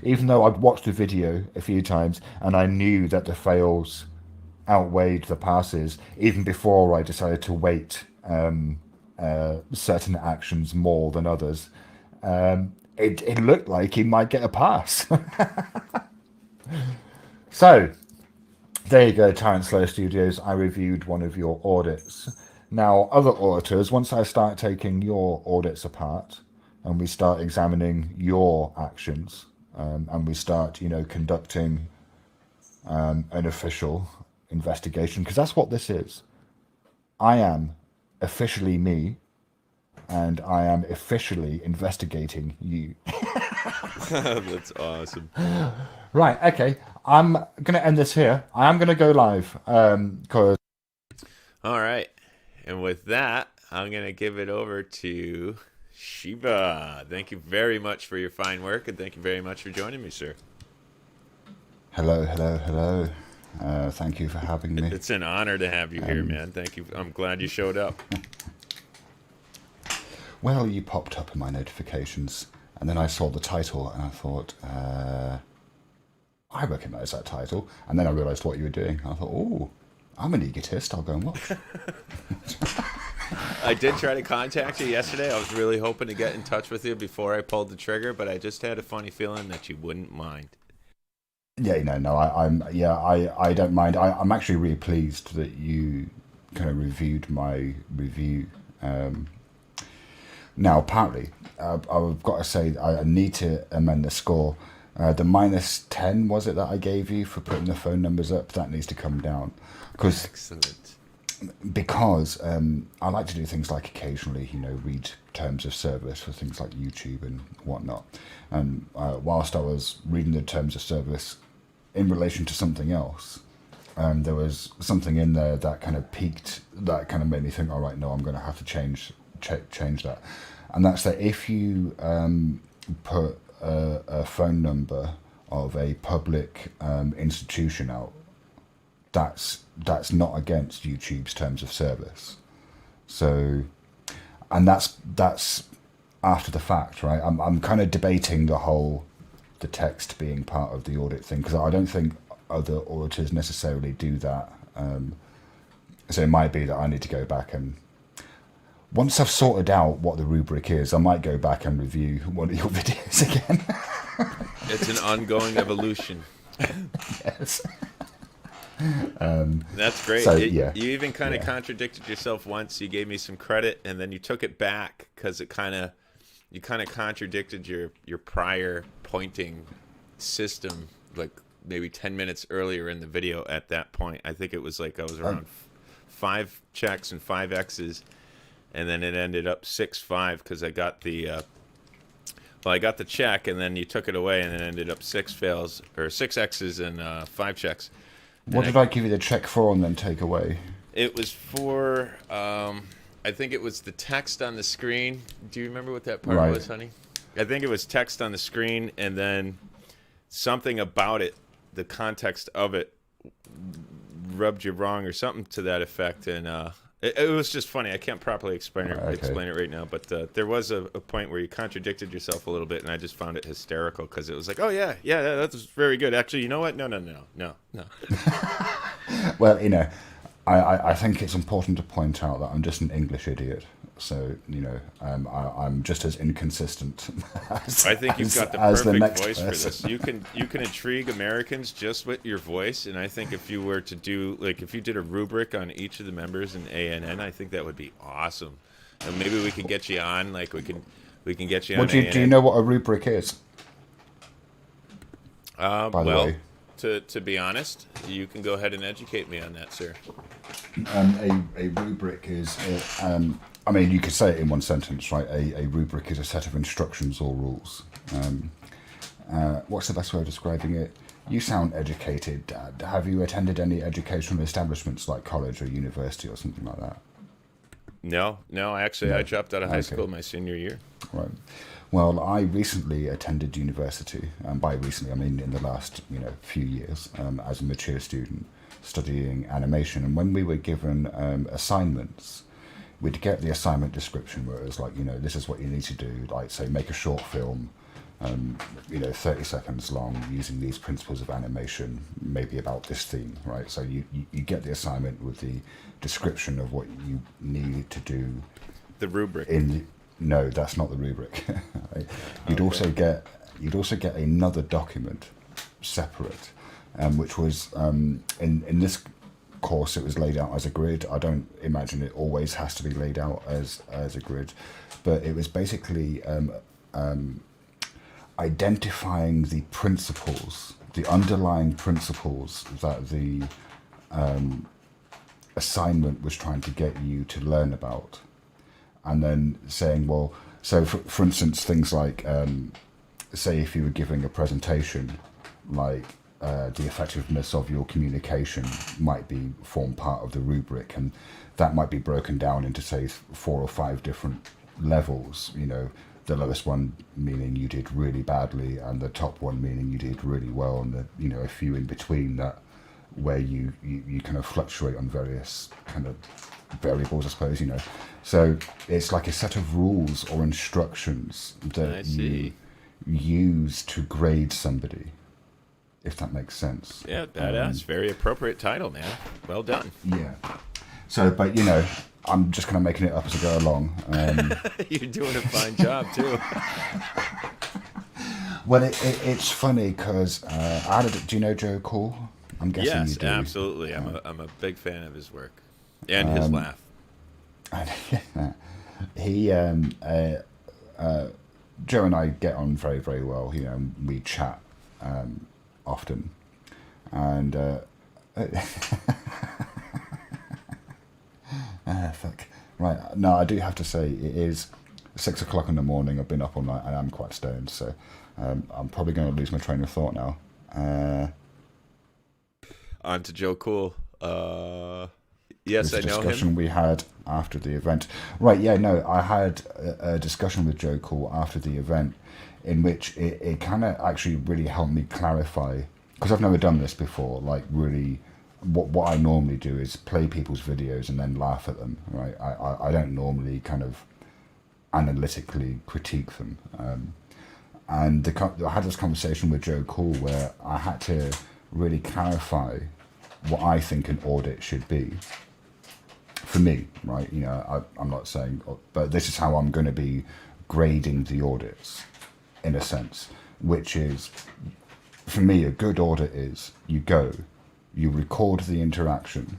even though I'd watched the video a few times and I knew that the fails outweighed the passes, even before I decided to weight certain actions more than others, it looked like he might get a pass. So there you go, Tyrant Slayer Studios. I reviewed one of your audits. Now, other auditors, once I start taking your audits apart and we start examining your actions, and we start, conducting an official investigation, because that's what this is. I am officially me, and I am officially investigating you. That's awesome. Right, okay. I'm going to end this here. I am going to go live. All right. And with that, I'm going to give it over to Shiva. Thank you very much for your fine work, and thank you very much for joining me, sir. Hello. Thank you for having me. It's an honor to have you here, man. Thank you. I'm glad you showed up. Well, you popped up in my notifications, and then I saw the title, and I thought, I recognise that title. And then I realised what you were doing. I thought, oh, I'm an egotist. I'll go and watch. I did try to contact you yesterday. I was really hoping to get in touch with you before I pulled the trigger, but I just had a funny feeling that you wouldn't mind. Yeah, I don't mind. I'm actually really pleased that you kind of reviewed my review. Now, apparently, I've got to say I need to amend the score. The -10, was it, that I gave you for putting the phone numbers up? That needs to come down. Excellent. Because I like to do things like occasionally, read terms of service for things like YouTube and whatnot. And whilst I was reading the terms of service in relation to something else, there was something in there that kind of piqued, that kind of made me think, all right, no, I'm going to have to change that. And that's that if you put a phone number of a public institution out, that's not against YouTube's terms of service. So, and that's after the fact, right? I'm kind of debating the text being part of the audit thing, because I don't think other auditors necessarily do that. So it might be that I need to go back and, once I've sorted out what the rubric is, I might go back and review one of your videos again. It's an ongoing evolution. Yes. That's great. So, You even kind of contradicted yourself once. You gave me some credit, and then you took it back because you kind of contradicted your prior pointing system, like maybe 10 minutes earlier in the video. At that point, I think it was like I was around 5 checks and 5 X's, and then it ended up 6-5 because I got the I got the check, and then you took it away, and it ended up 6 fails or 6 X's and 5 checks. What did I give you the check for and then take away? It was for, I think it was the text on the screen. Do you remember what that part was, honey? I think it was text on the screen, and then something about it, the context of it, rubbed you wrong or something to that effect, and it was just funny. I can't properly explain it right now, but there was a point where you contradicted yourself a little bit, and I just found it hysterical because it was like, oh yeah, that was very good. Actually, you know what? No. Well, you know, I think it's important to point out that I'm just an English idiot. So, you know, I'm just as inconsistent as, I think you've got the perfect voice for this. You can intrigue Americans just with your voice, and I think if you were to do, like, if you did a rubric on each of the members in ANN, I think that would be awesome. And maybe we could get you on, like, we can get you on. Do you know what a rubric is? By the way. To be honest, you can go ahead and educate me on that, sir. A rubric is, I mean, you could say it in one sentence, right? A rubric is a set of instructions or rules. What's the best way of describing it? You sound educated. Have you attended any educational establishments like college or university or something like that? No. I dropped out of high school my senior year. Right. Well, I recently attended university, and by recently I mean in the last few years, as a mature student studying animation. And when we were given assignments, we'd get the assignment description where it was like, this is what you need to do, like say make a short film, 30 seconds long using these principles of animation, maybe about this theme, right? So you get the assignment with the description of what you need to do. The rubric. No, that's not the rubric. You'd also get another document separate, which was in this course it was laid out as a grid. I don't imagine it always has to be laid out as a grid, but it was basically identifying the principles, the underlying principles that the assignment was trying to get you to learn about. And then saying, well, so for instance, things like, say if you were giving a presentation, like the effectiveness of your communication might form part of the rubric, and that might be broken down into, say, 4 or 5 different levels, the lowest one meaning you did really badly, and the top one meaning you did really well, and a few in between that where you kind of fluctuate on various kind of variables, I suppose, So it's like a set of rules or instructions that you use to grade somebody, if that makes sense. Yeah, badass. Very appropriate title, man. Well done. Yeah. So, but I'm just kind of making it up as I go along. You're doing a fine job too. Well, it's funny because do you know Joe Cool? I'm guessing you do. Yes, absolutely. I'm a big fan of his work and his laugh. He, Joe and I get on very, very well. We chat often, and fuck. Right. No, I do have to say it is 6 o'clock in the morning. I've been up all night and I'm quite stoned, so I'm probably going to lose my train of thought now. On to Joe Cool. Yes, I know him. Discussion we had after the event. Right, yeah, no, I had a discussion with Joe Cool after the event in which it kind of actually really helped me clarify, because I've never done this before, like really what I normally do is play people's videos and then laugh at them, right? I don't normally kind of analytically critique them. And I had this conversation with Joe Cool where I had to really clarify what I think an audit should be for me, right? I'm not saying, but this is how I'm going to be grading the audits in a sense, which is, for me, a good audit is you record the interaction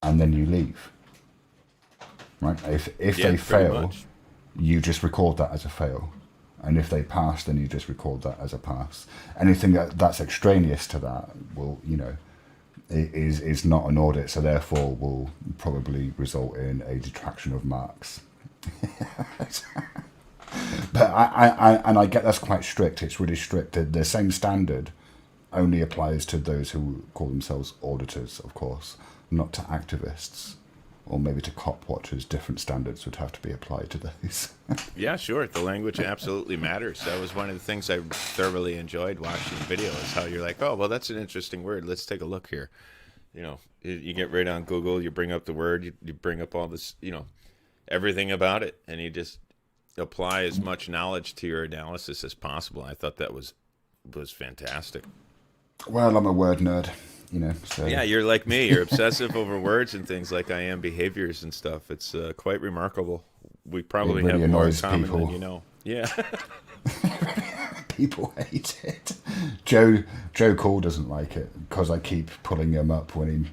and then you leave, right? If they fail, you just record that as a fail. And if they pass, then you just record that as a pass. Anything that's extraneous to that will, is not an audit, so therefore will probably result in a detraction of marks. But I get that's quite strict. It's really strict. The same standard only applies to those who call themselves auditors, of course, not to activists or maybe to cop watchers, different standards would have to be applied to those. Yeah, sure. The language absolutely matters. That was one of the things I thoroughly enjoyed watching the video, is how you're like, oh, well, that's an interesting word. Let's take a look here. You know, you get right on Google, you bring up the word, you bring up all this, you know, everything about it, and you just apply as much knowledge to your analysis as possible. I thought that was fantastic. Well, I'm a word nerd, you know. So Yeah, you're like me. You're obsessive over words and things like I am behaviors and stuff. It's quite remarkable. We probably really have more in annoys common people. than you know. Yeah. People hate it. Joe Cole doesn't like it because I keep pulling him up when he,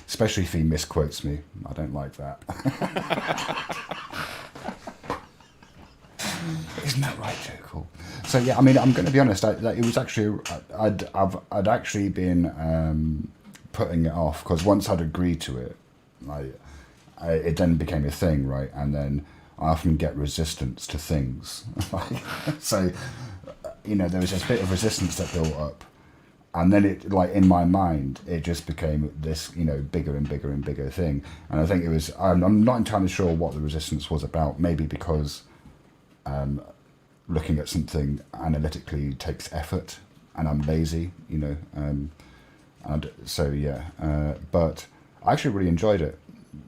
especially if he misquotes me. I don't like that. Isn't that right, Joe Cole? So yeah, I mean, I'm going to be honest. It was actually I'd actually been putting it off because once I'd agreed to it, it then became a thing, right? And then I often get resistance to things. So, you know, there was this bit of resistance that built up. And then it, like, in my mind, it just became this, you know, bigger and bigger and bigger thing. And I think it was, I'm not entirely sure what the resistance was about. Maybe because looking at something analytically takes effort and I'm lazy, you know. And so, yeah. But I actually really enjoyed it.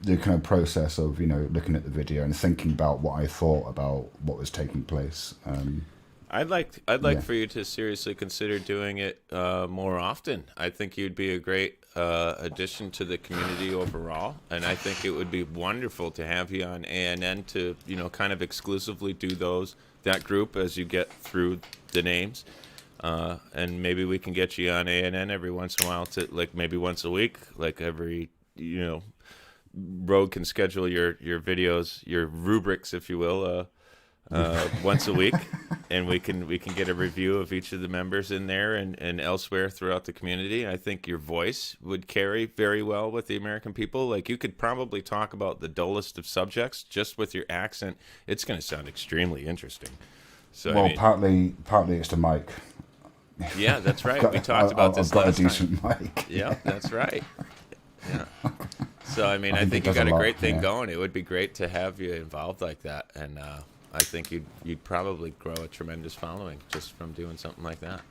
The kind of process of, you know, looking at the video and thinking about what I thought about what was taking place. I'd like for you to seriously consider doing it more often. I think you'd be a great addition to the community overall, and I think it would be wonderful to have you on ANN to, you know, kind of exclusively do that group as you get through the names, and maybe we can get you on ANN every once in a while, to like maybe once a week, like every, you know, Rogue can schedule your videos, your rubrics, if you will, once a week, and we can get a review of each of the members in there and elsewhere throughout the community. I think your voice would carry very well with the American people. Like, you could probably talk about the dullest of subjects just with your accent. It's going to sound extremely interesting. So, well, I mean, partly it's the mic. Yeah, that's right. We talked about this I've got last a decent time. mic. Yeah, that's right. Yeah. So, I mean, I think think it you does got a a lot, great thing yeah. going. It would be great to have you involved like that, and I think you'd probably grow a tremendous following just from doing something like that.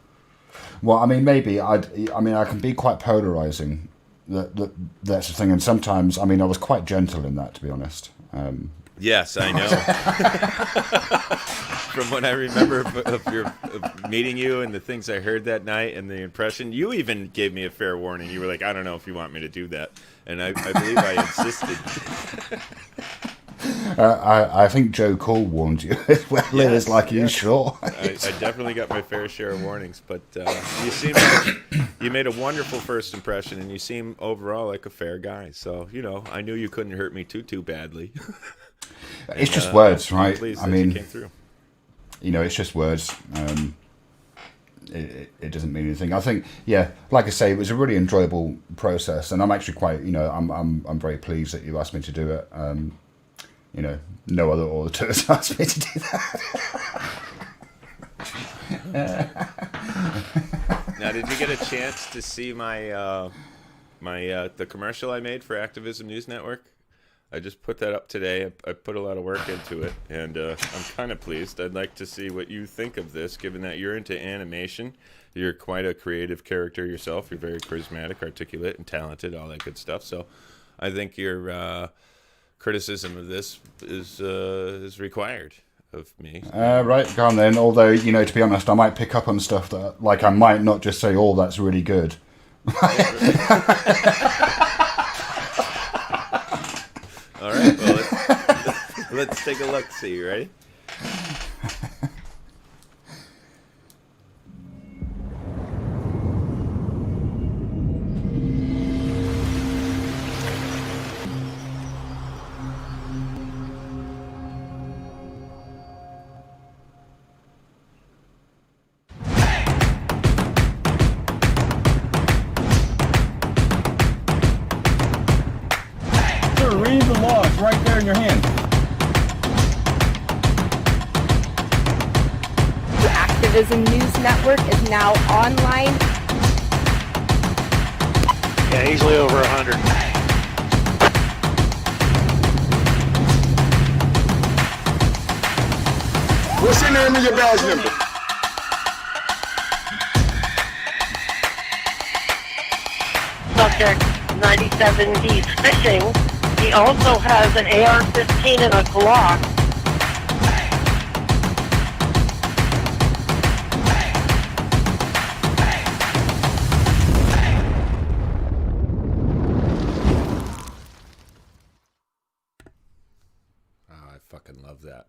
Well, I mean, maybe I can be quite polarizing. That's the thing, and sometimes, I mean, I was quite gentle in that, to be honest. Yes, I know. From what I remember of meeting you and the things I heard that night and the impression, you even gave me a fair warning. You were like, I don't know if you want me to do that. And I believe I insisted. I think Joe Cole warned you as well. Yes, It was like, yes. you sure? I definitely got my fair share of warnings, but you made a wonderful first impression, and you seem overall like a fair guy. So, you know, I knew you couldn't hurt me too badly. It's just words, right? Pleased I that mean, you came through. You know, it's just words. It doesn't mean anything. I think, yeah, like I say, it was a really enjoyable process, and I'm actually quite, you know, I'm very pleased that you asked me to do it. You know, no other auditors asked me to do that. Now, did you get a chance to see my the commercial I made for Activism News Network? I just put that up today. I put a lot of work into it, and I'm kind of pleased. I'd like to see what you think of this, given that you're into animation. You're quite a creative character yourself. You're very charismatic, articulate, and talented, all that good stuff. So I think your criticism of this is required of me. Right, go on then. Although, you know, to be honest, I might pick up on stuff that, like, I might not just say, oh, that's really good. All right, well, let's take a look. See, you ready? Sir, read the law. It's right there in your hand. The Activism News Network is now online. Yeah, easily over 100. name and your badge number. Subject 97, he's fishing. He also has an AR-15 and a Glock. Oh, I fucking love that.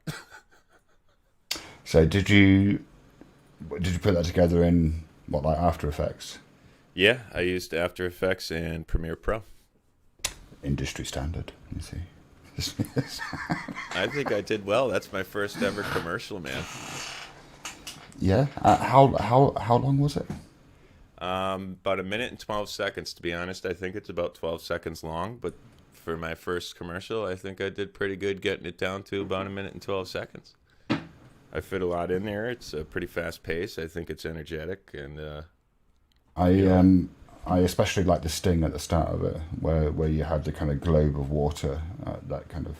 So did you put that together in what, like After Effects? Yeah, I used After Effects and Premiere Pro. Industry standard, you see. I think I did well. That's my first ever commercial, man. Yeah. How long was it? About 1 minute and 12 seconds, to be honest. I think it's about 12 seconds long, but for my first commercial, I think I did pretty good getting it down to about 1 minute and 12 seconds. I fit a lot in there. It's a pretty fast pace. I think it's energetic, and I especially like the sting at the start of it, where you had the kind of globe of water, that kind of.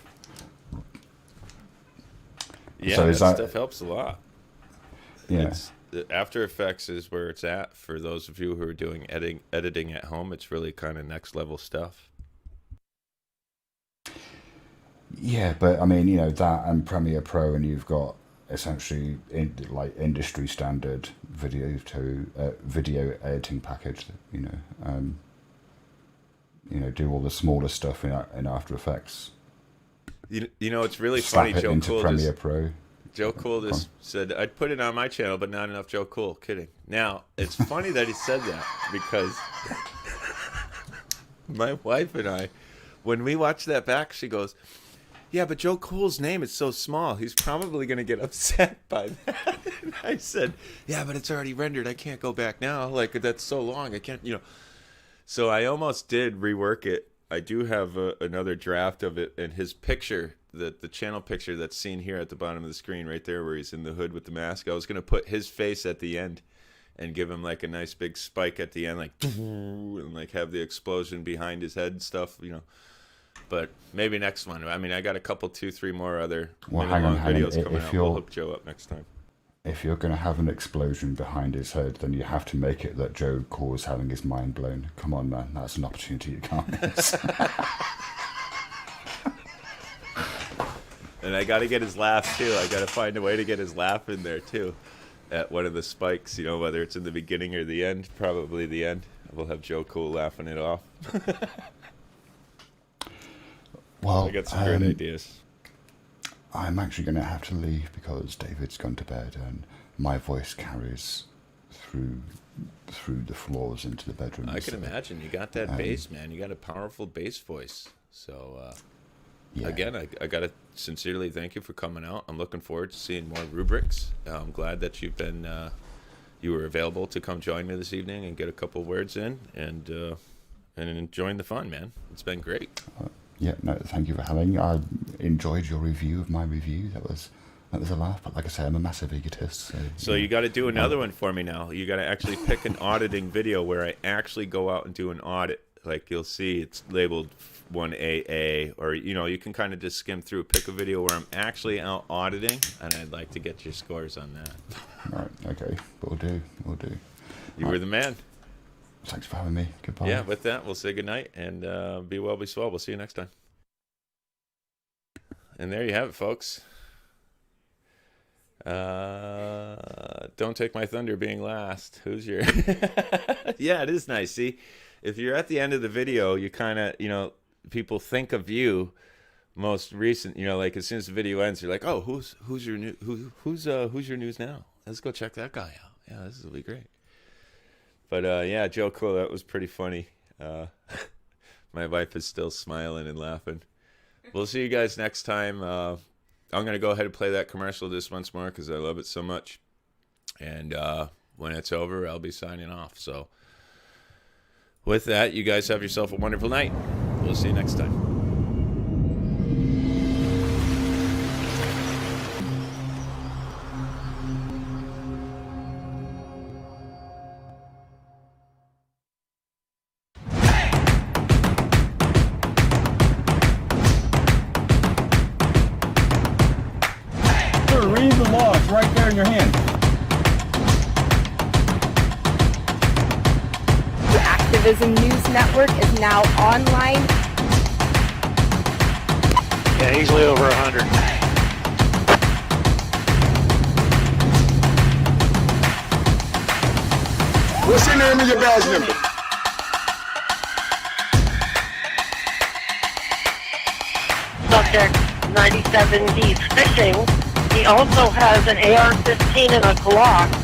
yeah, So that is that- stuff helps a lot. Yeah. After Effects is where it's at for those of you who are doing editing at home. It's really kind of next level stuff. Yeah, but I mean, you know, that and Premiere Pro, and you've got essentially like industry standard video editing package. You know, do all the smaller stuff in After Effects. You know, it's really Slap funny. it Joe into Cool Premiere Pro. Joe Cool just said, I'd put it on my channel, but not enough Joe Cool. Kidding. Now, it's funny that he said that because my wife and I, when we watch that back, she goes, yeah, but Joe Cool's name is so small. He's probably going to get upset by that. And I said, yeah, but it's already rendered. I can't go back now. Like, that's so long. I can't, you know. So I almost did rework it. I do have another draft of it, and his picture, the channel picture that's seen here at the bottom of the screen right there where he's in the hood with the mask, I was going to put his face at the end and give him like a nice big spike at the end, like, and like have the explosion behind his head and stuff, you know. But maybe next one. I mean, I got a couple, 2-3 more other hang on. videos coming out. We'll hook Joe up next time. If you're going to have an explosion behind his head, then you have to make it that Joe Cool is having his mind blown. Come on, man. That's an opportunity you can't miss. And I got to get his laugh, too. I got to find a way to get his laugh in there, too, at one of the spikes, you know, whether it's in the beginning or the end. Probably the end. We'll have Joe Cool laughing it off. Well, I got some great ideas. I'm actually going to have to leave because David's gone to bed and my voice carries through the floors into the bedroom. I can imagine. You got that bass, man. You got a powerful bass voice. So, yeah. Again, I got to sincerely thank you for coming out. I'm looking forward to seeing more rubrics. I'm glad that you were available to come join me this evening and get a couple words in and enjoying the fun, man. It's been great. Yeah, no, thank you for having me. I enjoyed your review of my review. That was a laugh. But like I say, I'm a massive egotist. So you got to do another one for me now. You got to actually pick an auditing video where I actually go out and do an audit. Like you'll see, it's labeled 1AA, or you know, you can kind of just skim through. Pick a video where I'm actually out auditing, and I'd like to get your scores on that. All right. Okay. We'll do. You were the man. Thanks for having me. Goodbye. Yeah, with that, we'll say goodnight and be well, be swell. We'll see you next time. And there you have it, folks. Don't take my thunder being last. Who's your... Yeah, it is nice. See, if you're at the end of the video, you kind of, you know, people think of you most recent, you know, like as soon as the video ends, you're like, oh, who's your news now? Let's go check that guy out. Yeah, this will be great. But yeah, Joe Cool, that was pretty funny. My wife is still smiling and laughing. We'll see you guys next time. I'm going to go ahead and play that commercial just once more because I love it so much. And when it's over, I'll be signing off. So with that, you guys have yourself a wonderful night. We'll see you next time. Sir, read the law. It's right there in your hand. The Activism News Network is now online. Yeah, easily over 100. What's your name and your badge number? Subject 97, he's fishing. He also has an AR-15 and a Glock.